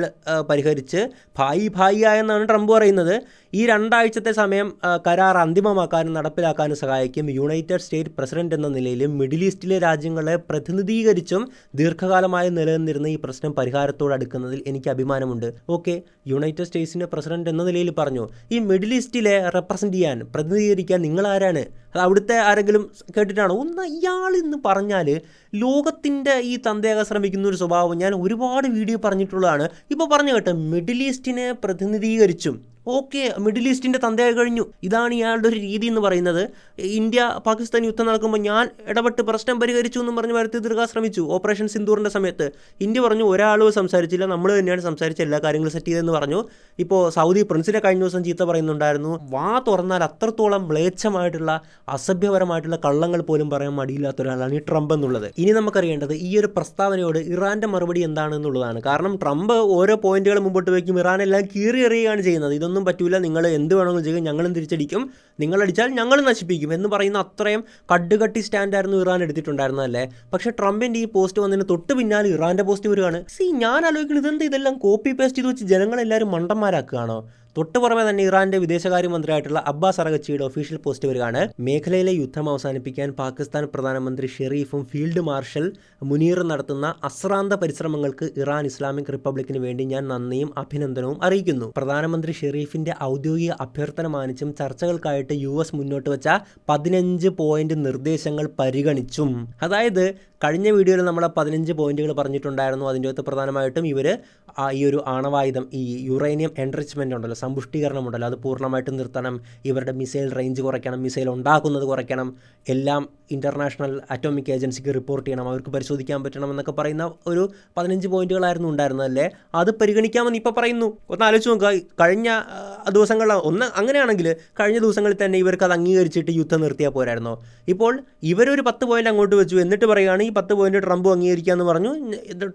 പരിഹരിച്ച് ഭായി ആയെന്നാണ് ട്രംപ് പറയുന്നത്. ഈ 2 ആഴ്ചത്തെ സമയം കരാർ അന്തിമമാക്കാനും നടപ്പിലാക്കാനും സഹായിക്കും. യുണൈറ്റഡ് സ്റ്റേറ്റ് പ്രസിഡന്റ് എന്ന നിലയിലും മിഡിൽ ഈസ്റ്റിലെ രാജ്യങ്ങളെ പ്രതിനിധീകരിച്ചും ദീർഘകാലമായി നിലനിന്നിരുന്ന ഈ പ്രശ്നം പരിഹാരത്തോട് അടുക്കുന്നതിൽ എനിക്ക് അഭിമാനമുണ്ട്. ഓക്കെ, യുണൈറ്റഡ് സ്റ്റേറ്റ്സിൻ്റെ പ്രസിഡന്റ് എന്ന നിലയിൽ പറഞ്ഞു. ഈ മിഡിൽ ഈസ്റ്റിലെ പ്രതിനിധീകരിക്കാൻ നിങ്ങളാരാണ്? അത് അവിടുത്തെ ആരെങ്കിലും കേട്ടിട്ടാണോ? ഒന്ന് ഇയാളെന്ന് പറഞ്ഞാൽ ലോകത്തിൻ്റെ ഈ തന്തയാകാൻ ശ്രമിക്കുന്ന ഒരു സ്വഭാവം ഞാൻ ഒരുപാട് വീഡിയോ പറഞ്ഞിട്ടുള്ളതാണ്. ഇപ്പോൾ പറഞ്ഞു കേട്ടോ, മിഡിൽ ഈസ്റ്റിനെ പ്രതിനിധീകരിച്ചും. ഓക്കെ, മിഡിൽ ഈസ്റ്റിൻ്റെ തന്തയായി കഴിഞ്ഞു. ഇതാണ് ഇയാളുടെ ഒരു രീതി എന്ന് പറയുന്നത്. ഇന്ത്യ പാകിസ്ഥാൻ യുദ്ധം നടക്കുമ്പോൾ ഞാൻ ഇടപെട്ട് പ്രശ്നം പരിഹരിച്ചു എന്നും പറഞ്ഞ് വരുത്തി തീർക്കാൻ ശ്രമിച്ചു. ഓപ്പറേഷൻ സിന്ദൂറിൻ്റെ സമയത്ത് ഇന്ത്യ പറഞ്ഞു ഒരാളും സംസാരിച്ചില്ല, നമ്മൾ തന്നെയാണ് സംസാരിച്ച് എല്ലാ കാര്യങ്ങളും സെറ്റ് ചെയ്തതെന്ന് പറഞ്ഞു. ഇപ്പോൾ സൗദി പ്രിൻസിനെ കഴിഞ്ഞ ദിവസം ചീത്ത പറയുന്നുണ്ടായിരുന്നു. വാ തുറന്നാൽ അത്രത്തോളം മ്ലേച്ഛമായിട്ടുള്ള അസഭ്യപരമായിട്ടുള്ള കള്ളങ്ങൾ പോലും പറയാൻ മടിയില്ലാത്ത ഒരാളാണ് ഈ ട്രംപ് എന്നുള്ളത്. ഇനി നമുക്കറിയേണ്ടത് ഈ ഒരു പ്രസ്താവനയോട് ഇറാൻ്റെ മറുപടി എന്താണെന്നുള്ളതാണ്. കാരണം ട്രംപ് ഓരോ പോയിന്റുകൾ മുമ്പോട്ട് വയ്ക്കും, ഇറാനെല്ലാം കീറി എറിയുകയാണ് ചെയ്യുന്നത്. ഇതൊന്നും പറ്റൂല, നിങ്ങൾ എന്ത് വേണമെങ്കിലും ചെയ്യും, ഞങ്ങളും തിരിച്ചടിക്കും, നിങ്ങളടിച്ചാൽ ഞങ്ങൾ നശിപ്പിക്കും എന്ന് പറയുന്ന അത്രയും കട്ടുകട്ടി സ്റ്റാൻഡായിരുന്നു ഇറാൻ എടുത്തിട്ടുണ്ടായിരുന്നതല്ലേ. പക്ഷേ ട്രംപിൻ്റെ ഈ പോസ്റ്റ് വന്നതിന് തൊട്ട് പിന്നാലെ ഇറാൻ്റെ പോസ്റ്റ് വരികയാണ്. ഞാൻ ആലോചിക്കുന്നത് ഇതെല്ലാം കോപ്പി പേസ്റ്റ് ചെയ്ത് വെച്ച് ജനങ്ങളെല്ലാവരും മണ്ടന്മാരാക്കുകയാണോ? തൊട്ട് പുറമെ തന്നെ ഇറാന്റെ വിദേശകാര്യമന്ത്രിയായിട്ടുള്ള അബ്ബാസ് അറഗച്ചിയുടെ ഒഫീഷ്യൽ പോസ്റ്റ് വരികയാണ്. മേഖലയിലെ യുദ്ധം അവസാനിപ്പിക്കാൻ പാകിസ്ഥാൻ പ്രധാനമന്ത്രി ഷെരീഫും ഫീൽഡ് മാർഷൽ മുനീറും നടത്തുന്ന അശ്രാന്ത പരിശ്രമങ്ങൾക്ക് ഇറാൻ ഇസ്ലാമിക് റിപ്പബ്ലിക്കിന് വേണ്ടി ഞാൻ നന്ദിയും അഭിനന്ദനവും അറിയിക്കുന്നു. പ്രധാനമന്ത്രി ഷെരീഫിന്റെ ഔദ്യോഗിക അഭ്യർത്ഥന മാനിച്ചും ചർച്ചകൾക്കായിട്ട് US മുന്നോട്ട് വെച്ച 15 പോയിന്റ് നിർദ്ദേശങ്ങൾ പരിഗണിച്ചും. അതായത് കഴിഞ്ഞ വീഡിയോയിൽ നമ്മൾ 15 പോയിന്റുകൾ പറഞ്ഞിട്ടുണ്ടായിരുന്നു. അതിൻ്റെ അകത്ത് പ്രധാനമായിട്ടും ഇവർ ഈ ഒരു ആണവായുധം, ഈ യുറേനിയം എൻറിച്ച്മെൻ്റ് ഉണ്ടല്ലോ, സമ്പുഷ്ടീകരണം ഉണ്ടല്ലോ, അത് പൂർണ്ണമായിട്ടും നിർത്തണം, ഇവരുടെ മിസൈൽ റേഞ്ച് കുറയ്ക്കണം, മിസൈൽ ഉണ്ടാക്കുന്നത് കുറയ്ക്കണം, എല്ലാം ഇൻ്റർനാഷണൽ അറ്റോമിക് ഏജൻസിക്ക് റിപ്പോർട്ട് ചെയ്യണം, അവർക്ക് പരിശോധിക്കാൻ പറ്റണം എന്നൊക്കെ പറയുന്ന ഒരു 15 പോയിന്റുകളായിരുന്നു ഉണ്ടായിരുന്നതല്ലേ. അത് പരിഗണിക്കാമെന്ന് ഇപ്പോൾ പറയുന്നു. ഒന്ന് ആലോചിച്ച് നോക്കുക, കഴിഞ്ഞ ദിവസങ്ങളിൽ അങ്ങനെയാണെങ്കിൽ കഴിഞ്ഞ ദിവസങ്ങളിൽ തന്നെ ഇവർക്ക് അത് അംഗീകരിച്ചിട്ട് യുദ്ധം നിർത്തിയാൽ പോരായിരുന്നോ? ഇപ്പോൾ ഇവരൊരു 10 പോയിന്റ് അങ്ങോട്ട് വെച്ചു, എന്നിട്ട് പറയുകയാണ് ഈ 10 പോയിന്റ് ട്രംപ് അംഗീകരിക്കാമെന്ന് പറഞ്ഞു,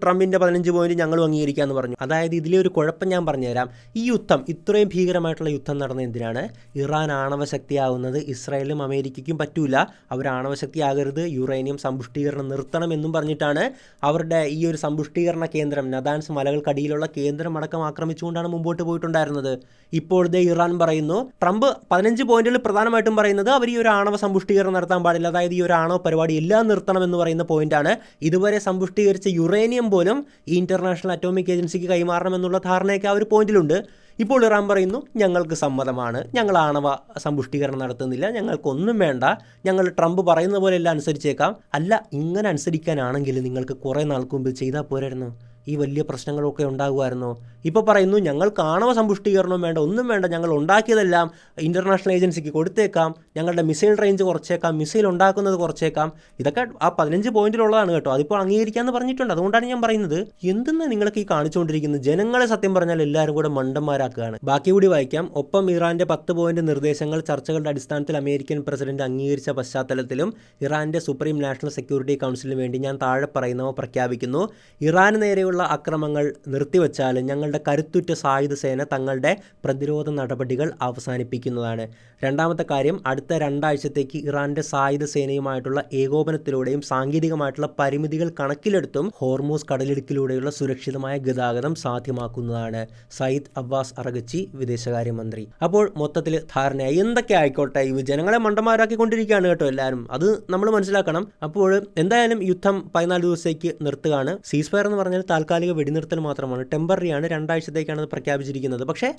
ട്രംപിൻ്റെ 15 പോയിന്റ് ഞങ്ങളും അംഗീകരിക്കാമെന്ന് പറഞ്ഞു. അതായത് ഇതിലെ ഒരു കുഴപ്പം ഞാൻ പറഞ്ഞുതരാം. ഈ യുദ്ധം, ഇത്രയും ഭീകരമായിട്ടുള്ള യുദ്ധം നടന്ന എന്തിനാണ്? ഇറാൻ ആണവശക്തിയാവുന്നത് ഇസ്രായേലും അമേരിക്കയ്ക്കും പറ്റൂല, അവർ ആണവശക്തിയാകരുത്, യുറേനിയം സമ്പുഷ്ടീകരണം നിർത്തണം എന്നും പറഞ്ഞിട്ടാണ് അവരുടെ ഈ ഒരു സമ്പുഷ്ടീകരണ കേന്ദ്രം, നദാൻസ് മലകൾക്കടിയിലുള്ള കേന്ദ്രം അടക്കം ആക്രമിച്ചുകൊണ്ടാണ് മുമ്പോട്ട് പോയിട്ടുണ്ടായിരുന്നത്. ഇപ്പോഴത്തെ ഇറാൻ പറയുന്നു, ട്രംപ് 15 പോയിന്റുകൾ പ്രധാനമായിട്ടും പറയുന്നത് അവർ ഈ ഒരു ആണവ സമ്പുഷ്ടീകരണം നടത്താൻ പാടില്ല, അതായത് ഈ ഒരു ആണവ പരിപാടി എല്ലാം നിർത്തണം എന്ന് പറയുന്ന പോയിന്റാണ്. ഇതുവരെ സമ്പുഷ്ടീകരിച്ച യുറേനിയം പോലും ഈ ഇന്റർനാഷണൽ അറ്റോമിക് ഏജൻസിക്ക് കൈമാറണം എന്നുള്ള ധാരണയൊക്കെ ആ ഒരു പോയിന്റിലുണ്ട്. ഇപ്പോൾ ഇറാൻ പറയുന്നു ഞങ്ങൾക്ക് സമ്മതമാണ്, ഞങ്ങൾ ആണവ സമ്പുഷ്ടീകരണം നടത്തുന്നില്ല, ഞങ്ങൾക്കൊന്നും വേണ്ട, ഞങ്ങൾ ട്രംപ് പറയുന്ന പോലെ എല്ലാം അനുസരിച്ചേക്കാം. അല്ല, ഇങ്ങനെ അനുസരിക്കാനാണെങ്കിൽ നിങ്ങൾക്ക് കുറേ നാൾക്ക് മുമ്പ് ചെയ്താൽ പോരായിരുന്നു? ഈ വലിയ പ്രശ്നങ്ങളൊക്കെ ഉണ്ടാകുമായിരുന്നോ? ഇപ്പോൾ പറയുന്നു ഞങ്ങൾക്ക് ആണവ സമ്പുഷ്ടീകരണവും വേണ്ട, ഒന്നും വേണ്ട, ഞങ്ങൾ ഉണ്ടാക്കിയതെല്ലാം ഇൻ്റർനാഷണൽ ഏജൻസിക്ക് കൊടുത്തേക്കാം, ഞങ്ങളുടെ മിസൈൽ റേഞ്ച് കുറച്ചേക്കാം, മിസൈൽ ഉണ്ടാക്കുന്നത് കുറച്ചേക്കാം. ഇതൊക്കെ ആ 15 പോയിന്റിലുള്ളതാണ് കേട്ടോ. അതിപ്പോൾ അംഗീകരിക്കാമെന്ന് പറഞ്ഞിട്ടുണ്ട്. അതുകൊണ്ടാണ് ഞാൻ പറയുന്നത്, എന്തെന്ന് നിങ്ങളൊക്കെ ഈ കാണിച്ചുകൊണ്ടിരിക്കുന്നത്? ജനങ്ങളെ സത്യം പറഞ്ഞാൽ എല്ലാവരും കൂടെ മണ്ടന്മാരാക്കുകയാണ്. ബാക്കി കൂടി വായിക്കാം. ഒപ്പം ഇറാൻ്റെ 10 പോയിന്റ് നിർദ്ദേശങ്ങൾ ചർച്ചകളുടെ അടിസ്ഥാനത്തിൽ അമേരിക്കൻ പ്രസിഡന്റ് അംഗീകരിച്ച പശ്ചാത്തലത്തിലും ഇറാൻ്റെ സുപ്രീം നാഷണൽ സെക്യൂരിറ്റി കൗൺസിലിന് വേണ്ടി ഞാൻ താഴെ പറയുന്നവ പ്രഖ്യാപിക്കുന്നു. ഇറാന് നേരെയുള്ള അക്രമങ്ങൾ നിർത്തിവെച്ചാൽ ഞങ്ങളുടെ കരുത്തുറ്റ സായുധ സേന തങ്ങളുടെ പ്രതിരോധ നടപടികൾ അവസാനിപ്പിക്കുന്നതാണ്. രണ്ടാമത്തെ കാര്യം, അടുത്ത 2 ആഴ്ചത്തേക്ക് ഇറാന്റെ സായുധ സേനയുമായിട്ടുള്ള ഏകോപനത്തിലൂടെയും സാങ്കേതികമായിട്ടുള്ള പരിമിതികൾ കണക്കിലെടുത്തും ഹോർമൂസ് കടലിടുക്കിലൂടെയുള്ള സുരക്ഷിതമായ ഗതാഗതം സാധ്യമാക്കുന്നതാണ്. സയ്യിദ് അബ്ബാസ് അറഗച്ചി, വിദേശകാര്യമന്ത്രി. അപ്പോൾ മൊത്തത്തിൽ ധാരണയായി. എന്തൊക്കെ ആയിക്കോട്ടെ, ഇവ ജനങ്ങളെ മണ്ടന്മാരാക്കിക്കൊണ്ടിരിക്കുകയാണ് കേട്ടോ എല്ലാവരും, അത് നമ്മൾ മനസ്സിലാക്കണം. അപ്പോൾ എന്തായാലും യുദ്ധം 14 ദിവസത്തേക്ക് നിർത്തുകയാണ്. സീസ് ഫയർ എന്ന് പറഞ്ഞാൽ താൽക്കാലിക വെടിനിർത്തൽ മാത്രമാണ്, ടെമ്പററിയാണ്, 2 ആഴ്ചത്തേക്കാണ് അത് പ്രഖ്യാപിച്ചിരിക്കുന്നത്. പക്ഷേ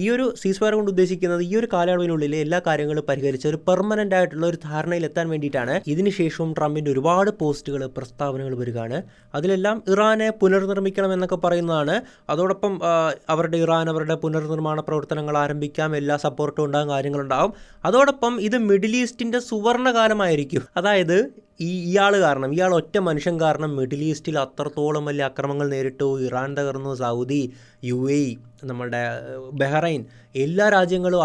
ഈ ഒരു സീസ് ഫയർ കൊണ്ട് ഉദ്ദേശിക്കുന്നത് ഈ ഒരു കാലയളവിനുള്ളിൽ എല്ലാ കാര്യങ്ങളും പരിഹരിച്ച് ഒരു പെർമനന്റ് ആയിട്ടുള്ള ഒരു ധാരണയിൽ എത്താൻ വേണ്ടിയിട്ടാണ്. ഇതിനുശേഷവും ട്രംപിന്റെ ഒരുപാട് പോസ്റ്റുകൾ, പ്രസ്താവനകൾ വരികയാണ്. അതിലെല്ലാം ഇറാനെ പുനർനിർമ്മിക്കണം എന്നൊക്കെ പറയുന്നതാണ്. അതോടൊപ്പം അവരുടെ പുനർനിർമ്മാണ പ്രവർത്തനങ്ങൾ ആരംഭിക്കാം, എല്ലാ സപ്പോർട്ടും ഉണ്ടാകും, കാര്യങ്ങളുണ്ടാകും. അതോടൊപ്പം ഇത് മിഡിൽ ഈസ്റ്റിന്റെ സുവർണ്ണകാലമായിരിക്കും. അതായത് ഇയാൾ ഒറ്റ മനുഷ്യൻ കാരണം മിഡിൽ ഈസ്റ്റിൽ അത്രത്തോളം വലിയ അക്രമങ്ങൾ നേരിട്ടു. ഇറാൻ തകർന്നു, സൗദി, UAE, നമ്മളുടെ ബഹ്റൈൻ, എല്ലാ രാജ്യങ്ങളും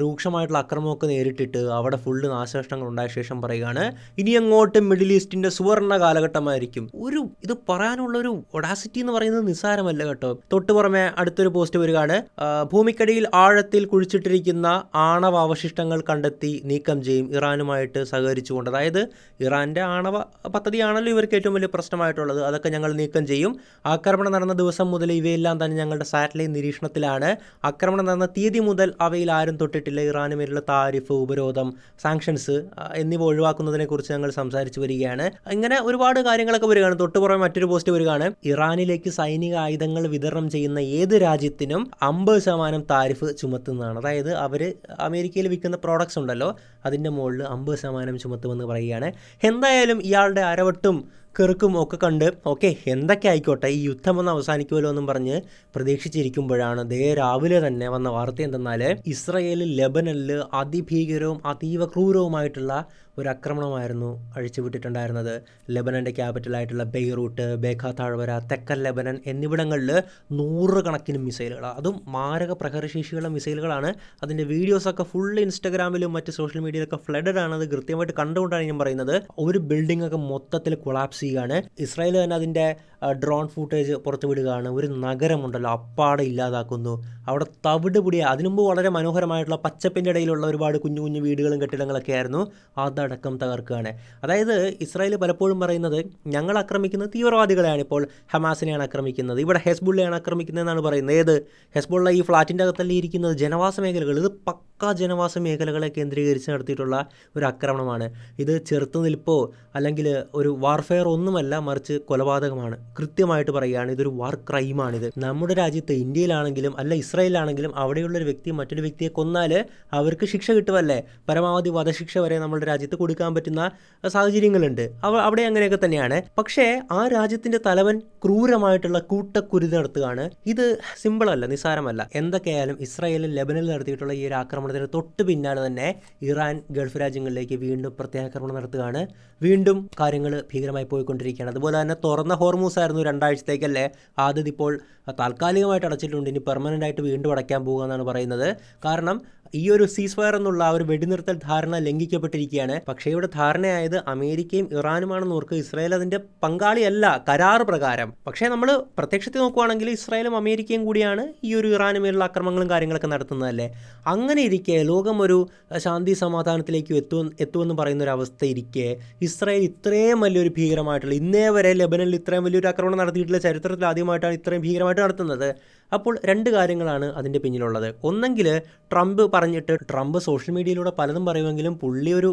രൂക്ഷമായിട്ടുള്ള അക്രമമൊക്കെ നേരിട്ടിട്ട് അവിടെ ഫുള്ള് നാശനഷ്ടങ്ങൾ ഉണ്ടായ ശേഷം പറയുകയാണ് ഇനി അങ്ങോട്ട് മിഡിൽ ഈസ്റ്റിൻ്റെ സുവർണ്ണ കാലഘട്ടമായിരിക്കും. ഇത് പറയാനുള്ളൊരു ഒഡാസിറ്റി എന്ന് പറയുന്നത് നിസ്സാരമല്ല കേട്ടോ. തൊട്ട് പുറമെ അടുത്തൊരു പോസ്റ്റ് വരികയാണ്, ഭൂമിക്കടിയിൽ ആഴത്തിൽ കുഴിച്ചിട്ടിരിക്കുന്ന ആണവ അവശിഷ്ടങ്ങൾ കണ്ടെത്തി നീക്കം ചെയ്യും ഇറാനുമായിട്ട് സഹകരിച്ചുകൊണ്ട്. അതായത് ഇറാൻ്റെ ആണവ പദ്ധതിയാണല്ലോ ഇവർക്ക് ഏറ്റവും വലിയ പ്രശ്നമായിട്ടുള്ളത്. അതൊക്കെ ഞങ്ങൾ നീക്കം ചെയ്യും. ആക്രമണം നടന്ന ദിവസം മുതൽ ഇവയെല്ലാം തന്നെ ഞങ്ങളുടെ സാറ്റലൈറ്റ് നിരീക്ഷണത്തിലാണ്. ആക്രമണം നടന്ന തീയതി മുതൽ അവയിൽ ആരും തൊട്ടിട്ടില്ല. ഇറാന് മേലുള്ള താരിഫ്, ഉപരോധം, സാങ്ഷൻസ് എന്നിവ ഒഴിവാക്കുന്നതിനെ കുറിച്ച് ഞങ്ങൾ സംസാരിച്ചു വരികയാണ്. ഇങ്ങനെ ഒരുപാട് കാര്യങ്ങളൊക്കെ വരികയാണ്. തൊട്ടുപുറമെ മറ്റൊരു പോസ്റ്റ് വരികയാണ്, ഇറാനിലേക്ക് സൈനിക ആയുധങ്ങൾ വിതരണം ചെയ്യുന്ന ഏത് രാജ്യത്തിനും 50% താരിഫ് ചുമത്തുന്നതാണ്. അതായത് അവർ അമേരിക്കയിൽ വിൽക്കുന്ന പ്രോഡക്ട്സ് ഉണ്ടല്ലോ അതിൻ്റെ മുകളിൽ 50% ചുമത്തുമെന്ന് പറയുകയാണ്. എന്തായാലും ഇയാളുടെ അരവട്ടും കെറുക്കും ഒക്കെ കണ്ട് ഓക്കെ എന്തൊക്കെ ആയിക്കോട്ടെ ഈ യുദ്ധം ഒന്ന് അവസാനിക്കുമല്ലോ എന്നും പറഞ്ഞ് പ്രതീക്ഷിച്ചിരിക്കുമ്പോഴാണ് രാവിലെ തന്നെ വന്ന വാർത്ത എന്തെന്നാൽ ഇസ്രയേൽ ലെബനനിൽ അതിഭീകരവും അതീവ ക്രൂരവുമായിട്ടുള്ള ഒരു ആക്രമണമായിരുന്നു അഴിച്ചുവിട്ടിട്ടുണ്ടായിരുന്നത്. ലെബനൻ്റെ ക്യാപിറ്റലായിട്ടുള്ള ബെയ്റൂട്ട്, ബേഖ താഴ്വര, തെക്കൻ ലെബനൻ എന്നിവിടങ്ങളിൽ 100 കണക്കിന് മിസൈലുകൾ, അതും മാരക പ്രഹരശേഷിയുള്ള മിസൈലുകളാണ്. അതിൻ്റെ വീഡിയോസൊക്കെ ഫുൾ ഇൻസ്റ്റാഗ്രാമിലും മറ്റ് സോഷ്യൽ മീഡിയയിലൊക്കെ ഫ്ലഡഡ് ആണ്. അത് കൃത്യമായിട്ട് കണ്ടുകൊണ്ടാണ് ഞാൻ പറയുന്നത്. ഒരു ബിൽഡിംഗ് ഒക്കെ മൊത്തത്തിൽ കൊളാപ്സ് ചെയ്യുകയാണ്. ഇസ്രായേൽ തന്നെ അതിൻ്റെ ഡ്രോൺ ഫൂട്ടേജ് പുറത്തു വിടുകയാണ്. ഒരു നഗരമുണ്ടല്ലോ അപ്പാടെ ഇല്ലാതാക്കുന്നു. അവിടെ തവിട് പിടിയ, അതിനുമുമ്പ് വളരെ മനോഹരമായിട്ടുള്ള പച്ചപ്പിൻ്റെ ഇടയിലുള്ള ഒരുപാട് കുഞ്ഞു കുഞ്ഞു വീടുകളും കെട്ടിടങ്ങളൊക്കെ ആയിരുന്നു, അതടക്കം തകർക്കുകയാണ്. അതായത് ഇസ്രായേൽ പലപ്പോഴും പറയുന്നത് ഞങ്ങൾ ആക്രമിക്കുന്നത് തീവ്രവാദികളെയാണ്, ഇപ്പോൾ ഹമാസിനെയാണ് ആക്രമിക്കുന്നത്, ഇവിടെ ഹെസ്ബുള്ളയാണ് ആക്രമിക്കുന്നതെന്നാണ് പറയുന്നത്. ഏത് ഹെസ്ബുള്ള ഈ ഫ്ലാറ്റിൻ്റെ അകത്തല്ലേ ഇരിക്കുന്നത്? ജനവാസ മേഖലകൾ, ഇത് പക്കാ ജനവാസ മേഖലകളെ കേന്ദ്രീകരിച്ച് നടത്തിയിട്ടുള്ള ഒരു ആക്രമണമാണ്. ഇത് ചെറുത്തുനിൽപ്പോ അല്ലെങ്കിൽ ഒരു വാർഫെയർ ഒന്നുമല്ല, മറിച്ച് കൊലപാതകമാണ്. കൃത്യമായിട്ട് പറയുകയാണ്, ഇതൊരു വാർ ക്രൈമാണിത്. നമ്മുടെ രാജ്യത്ത് ഇന്ത്യയിലാണെങ്കിലും അല്ല ഇസ്രായേലിലാണെങ്കിലും അവിടെയുള്ളൊരു വ്യക്തി മറ്റൊരു വ്യക്തിയെ കൊന്നാൽ അവർക്ക് ശിക്ഷ കിട്ടുമല്ലേ? പരമാവധി വധശിക്ഷ വരെ നമ്മുടെ രാജ്യത്ത് കൊടുക്കാൻ പറ്റുന്ന സാഹചര്യങ്ങളുണ്ട്. അവിടെ അങ്ങനെയൊക്കെ തന്നെയാണ്. പക്ഷേ ആ രാജ്യത്തിൻ്റെ തലവൻ ക്രൂരമായിട്ടുള്ള കൂട്ടക്കുരുതി നടത്തുകയാണ്. ഇത് സിമ്പിളല്ല, നിസ്സാരമല്ല. എന്തൊക്കെയായാലും ഇസ്രായേലിൽ ലെബനനിൽ നടത്തിയിട്ടുള്ള ഈ ഒരു ആക്രമണത്തിന് തൊട്ട് പിന്നാലെ തന്നെ ഇറാൻ ഗൾഫ് രാജ്യങ്ങളിലേക്ക് വീണ്ടും പ്രത്യാക്രമണം നടത്തുകയാണ്. വീണ്ടും കാര്യങ്ങൾ ഭീകരമായി പോയിക്കൊണ്ടിരിക്കുകയാണ്. അതുപോലെ തന്നെ തുറന്ന ഹോർമൂസ് ആയിരുന്നു 2 ആഴ്ചത്തേക്കല്ലേ, ആദ്യം ഇപ്പോൾ താൽക്കാലികമായിട്ട് അടച്ചിട്ടുണ്ട്. ഇനി പെർമനൻ്റ് ആയിട്ട് വീണ്ടും അടയ്ക്കാൻ പോകുക എന്നാണ് പറയുന്നത്. കാരണം ഈ ഒരു സീസ് ഫയർ എന്നുള്ള ആ ഒരു വെടിനിർത്തൽ ധാരണ ലംഘിക്കപ്പെട്ടിരിക്കുകയാണ്. പക്ഷേ ഇവിടെ ധാരണയായത് അമേരിക്കയും ഇറാനുമാണെന്ന് ഓർക്കുക. ഇസ്രായേൽ അതിൻ്റെ പങ്കാളിയല്ല കരാർ പ്രകാരം. പക്ഷേ നമ്മൾ പ്രത്യക്ഷത്തിൽ നോക്കുകയാണെങ്കിൽ ഇസ്രായേലും അമേരിക്കയും കൂടിയാണ് ഈ ഒരു ഇറാന് മേലുള്ള ആക്രമണങ്ങളും കാര്യങ്ങളൊക്കെ നടത്തുന്നതല്ലേ. അങ്ങനെ ഇരിക്കെ ലോകം ഒരു ശാന്തി സമാധാനത്തിലേക്ക് എത്തുമെന്ന് പറയുന്ന ഒരു അവസ്ഥ ഇരിക്കെ ഇസ്രായേൽ ഇത്രയും വലിയൊരു ഭീകരമായിട്ടുള്ള, ഇന്നേ വരെ ലെബനനിൽ ഇത്രയും വലിയൊരു ആക്രമണം നടത്തിയിട്ടുള്ള ചരിത്രത്തിൽ ആദ്യമായിട്ടാണ് ഇത്രയും ഭീകരമായിട്ട് നടത്തുന്നത്. അപ്പോൾ 2 കാര്യങ്ങളാണ് അതിൻ്റെ പിന്നിലുള്ളത്. ഒന്നെങ്കിൽ ട്രംപ് സോഷ്യൽ മീഡിയയിലൂടെ പലതും പറയുമെങ്കിലും പുള്ളി ഒരു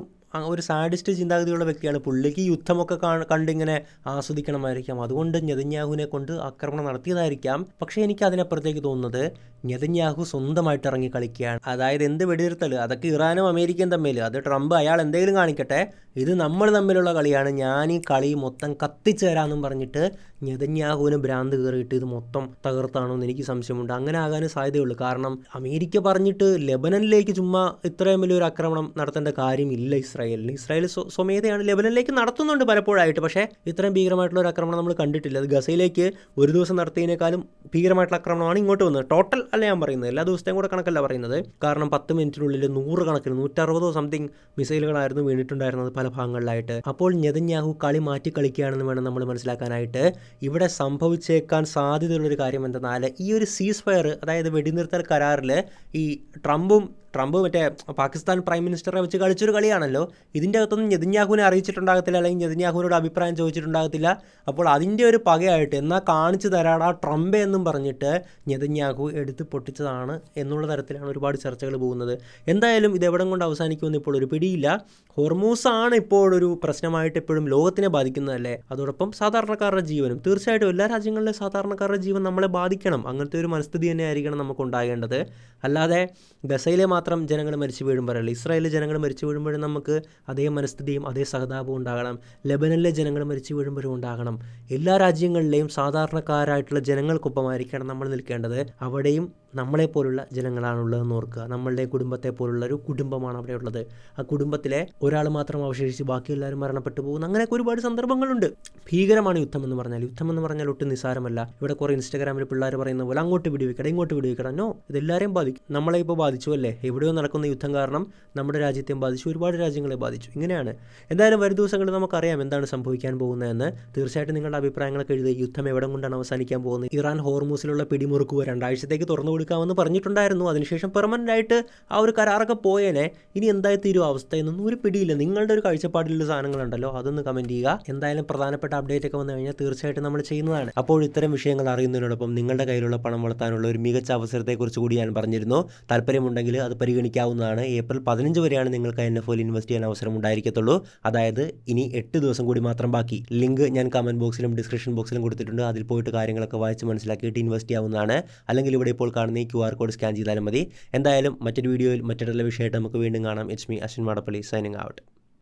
സാഡിസ്റ്റ് ചിന്താഗതിയുള്ള വ്യക്തിയാണ്. പുള്ളിക്ക് യുദ്ധമൊക്കെ കണ്ടിങ്ങനെ ആസ്വദിക്കണമായിരിക്കാം. അതുകൊണ്ട് നെതന്യാഹുവിനെ കൊണ്ട് ആക്രമണം നടത്തിയതായിരിക്കാം. പക്ഷേ എനിക്ക് അതിനപ്പുറത്തേക്ക് തോന്നുന്നത് നെതന്യാഹു സ്വന്തമായിട്ട് ഇറങ്ങി കളിക്കുകയാണ്. അതായത് എന്ത് വെടിനിർത്തൽ, അതൊക്കെ ഇറാനും അമേരിക്കയും തമ്മിൽ, അത് ട്രംപ് അയാൾ എന്തെങ്കിലും കാണിക്കട്ടെ, ഇത് നമ്മൾ തമ്മിലുള്ള കളിയാണ്, ഞാൻ ഈ കളി മൊത്തം കത്തിച്ചു തരാമെന്നും പറഞ്ഞിട്ട് നെതന്യാഹുവിന് ഭ്രാന്ത് കയറിയിട്ട് ഇത് മൊത്തം തകർത്താണോ എന്ന് എനിക്ക് സംശയമുണ്ട്. അങ്ങനെ ആകാനും സാധ്യതയുള്ളൂ. കാരണം അമേരിക്ക പറഞ്ഞിട്ട് ലെബനനിലേക്ക് ചുമ്മാ ഇത്രയും വലിയൊരു ആക്രമണം നടത്തേണ്ട കാര്യമില്ല ഇസ്രായേലിന്. ഇസ്രായേൽ സ്വമേധയാണ് ലെബനനിലേക്ക് നടത്തുന്നുണ്ട് പലപ്പോഴായിട്ട്. പക്ഷേ ഇത്രയും ഭീകരമായിട്ടുള്ള ഒരു ആക്രമണം നമ്മൾ കണ്ടിട്ടില്ല. അത് ഗസയിലേക്ക് ഒരു ദിവസം നടത്തിയതിനേക്കാളും ഭീകരമായിട്ടുള്ള ആക്രമണമാണ് ഇങ്ങോട്ട് വന്നത്. ടോട്ടൽ അല്ല ഞാൻ പറയുന്നത്, എല്ലാ ദിവസത്തെയും കൂടെ കണക്കല്ല പറയുന്നത്. കാരണം 10 മിനിറ്റിനുള്ളിൽ 100 കണക്കിന് 160 സംതിങ് മിസൈലുകളായിരുന്നു വീണിട്ടുണ്ടായിരുന്നത് പല ഭാഗങ്ങളിലായിട്ട്. അപ്പോൾ നെതന്യാഹു കളി മാറ്റി കളിക്കുകയാണെന്ന് വേണം നമ്മൾ മനസ്സിലാക്കാനായിട്ട്. ഇവിടെ സംഭവിച്ചേക്കാൻ സാധ്യതയുള്ളൊരു കാര്യം എന്തെന്നാൽ ഈ ഒരു സീസ് ഫയർ, അതായത് വെടിനിർത്തൽ കരാറിൽ ഈ ട്രംപ് മറ്റേ പാകിസ്ഥാൻ പ്രൈം മിനിസ്റ്ററെ വെച്ച് കളിച്ചൊരു കളിയാണല്ലോ. ഇതിൻ്റെ അകത്തൊന്നും നെതന്യാഹുവിനെ അറിയിച്ചിട്ടുണ്ടാകത്തില്ല, അല്ലെങ്കിൽ നെതന്യാഹുവിനോട് അഭിപ്രായം ചോദിച്ചിട്ടുണ്ടാകത്തില്ല. അപ്പോൾ അതിൻ്റെ ഒരു പകയായിട്ട് എന്നാൽ കാണിച്ചു തരാടാ ട്രംപ് എന്നും പറഞ്ഞിട്ട് നെതന്യാഹു എടുത്ത് പൊട്ടിച്ചതാണ് എന്നുള്ള തരത്തിലാണ് ഒരുപാട് ചർച്ചകൾ പോകുന്നത്. എന്തായാലും ഇതെവിടം കൊണ്ട് അവസാനിക്കുമെന്ന് ഇപ്പോൾ ഒരു പിടിയില്ല. ഹോർമൂസാണ് ഇപ്പോൾ ഒരു പ്രശ്നമായിട്ട് എപ്പോഴും ലോകത്തിനെ ബാധിക്കുന്നതല്ലേ. അതോടൊപ്പം സാധാരണക്കാരുടെ ജീവനും, തീർച്ചയായിട്ടും എല്ലാ രാജ്യങ്ങളിലെ സാധാരണക്കാരുടെ ജീവൻ നമ്മളെ ബാധിക്കണം. അങ്ങനത്തെ ഒരു മനസ്ഥിതി തന്നെ ആയിരിക്കണം നമുക്ക് ഉണ്ടാകേണ്ടത്. അല്ലാതെ ഗസയിലെ മാത്രം ജനങ്ങൾ മരിച്ചു വീഴുമ്പോഴല്ല, ഇസ്രായേലിലെ ജനങ്ങൾ മരിച്ചു വീഴുമ്പോഴും നമുക്ക് അതേ മനസ്ഥിതിയും അതേ സഹതാപവും ഉണ്ടാകണം. ലെബനനിലെ ജനങ്ങൾ മരിച്ചു വീഴുമ്പോഴും ഉണ്ടാകണം. എല്ലാ രാജ്യങ്ങളിലെയും സാധാരണക്കാരായിട്ടുള്ള ജനങ്ങൾക്കൊപ്പമായിരിക്കണം നമ്മൾ നിൽക്കേണ്ടത്. അവിടെയും നമ്മളെപ്പോലുള്ള ജനങ്ങളാണുള്ളതെന്ന് ഓർക്കുക. നമ്മളുടെ കുടുംബത്തെ പോലുള്ള ഒരു കുടുംബമാണ് അവിടെ ഉള്ളത്. ആ കുടുംബത്തിലെ ഒരാൾ മാത്രം അവശേഷിച്ച് ബാക്കി എല്ലാവരും മരണപ്പെട്ടു പോകുന്നു. അങ്ങനെയൊക്കെ ഒരുപാട് സന്ദർഭങ്ങളുണ്ട്. ഭീകരമാണ് യുദ്ധം എന്ന് പറഞ്ഞാൽ ഒട്ടും നിസ്സാരമല്ല. ഇവിടെ കുറേ ഇൻസ്റ്റാഗ്രാമിൽ പിള്ളേർ പറയുന്ന പോലെ അങ്ങോട്ട് വിടുവിക്കണം ഇങ്ങോട്ട് വിടുവിക്കണം. നോ, ഇതെല്ലാവരെയും ബാധിക്കും. നമ്മളെ ഇപ്പോൾ ബാധിച്ചു അല്ലേ? എവിടെയോ നടക്കുന്ന യുദ്ധം കാരണം നമ്മുടെ രാജ്യത്തെയും ബാധിച്ചു, ഒരുപാട് രാജ്യങ്ങളെ ബാധിച്ചു. ഇങ്ങനെയാണ്. എന്തായാലും വരും ദിവസങ്ങളിൽ നമുക്കറിയാം എന്താണ് സംഭവിക്കാൻ പോകുന്നതെന്ന്. തീർച്ചയായിട്ടും നിങ്ങളുടെ അഭിപ്രായങ്ങളൊക്കെ എഴുതുക. യുദ്ധം എവിടെ കൊണ്ടാണ് അവസാനിക്കാൻ പോകുന്നത്? ഇറാൻ ഹോർമൂസിലുള്ള പിടിമുറുക്കുക 2 ആഴ്ചത്തേക്ക് തുറന്നു കൊടുക്കാമെന്ന് പറഞ്ഞിട്ടുണ്ടായിരുന്നു. അതിനുശേഷം പെർമനൻ്റ് ആയിട്ട് ആ ഒരു കരാറൊക്കെ പോയേനെ. ഇനി എന്തായി തീരും അവസ്ഥ എന്നൊന്നും ഒരു പിടിയില്ല. നിങ്ങളുടെ ഒരു കാഴ്ചപ്പാടിലുള്ള സാധനങ്ങളുണ്ടല്ലോ, അതൊന്ന് കമൻറ്റ് ചെയ്യുക. എന്തായാലും പ്രധാനപ്പെട്ട അപ്ഡേറ്റ് ഒക്കെ വന്നു കഴിഞ്ഞാൽ തീർച്ചയായിട്ടും നമ്മൾ ചെയ്യുന്നതാണ്. അപ്പോൾ ഇത്തരം വിഷയങ്ങൾ അറിയുന്നതിനോടൊപ്പം നിങ്ങളുടെ കയ്യിലുള്ള പണം വളർത്താനുള്ള ഒരു മികച്ച അവസരത്തെക്കുറിച്ച് കൂടി ഞാൻ പറഞ്ഞിരുന്നു. താല്പര്യമുണ്ടെങ്കിൽ അത് പരിഗണിക്കാവുന്നതാണ്. ഏപ്രിൽ 15 വരെയാണ് നിങ്ങൾക്ക് NFL ഇൻവെസ്റ്റ് ചെയ്യാൻ അവസരം ഉണ്ടായിരിക്കത്തുള്ളൂ. അതായത് ഇനി 8 ദിവസം കൂടി മാത്രം ബാക്കി. ലിങ്ക് ഞാൻ കമൻറ്റ് ബോക്സിലും ഡിസ്ക്രിപ്ഷൻ ബോക്സിലും കൊടുത്തിട്ടുണ്ട്. അതിൽ പോയിട്ട് കാര്യങ്ങളൊക്കെ വായിച്ച് മനസ്സിലാക്കിയിട്ട് ഇൻവെസ്റ്റ് ചെയ്യാവുന്നതാണ്. അല്ലെങ്കിൽ ഇവിടെ ഇപ്പോൾ കാണുന്ന ഈ QR കോഡ് സ്കാൻ ചെയ്താലും മതി. എന്തായാലും മറ്റൊരു വീഡിയോയിൽ മറ്റൊരു വിഷയമായിട്ട് നമുക്ക് വീണ്ടും കാണാം. It's me Ashwin Madappally signing out.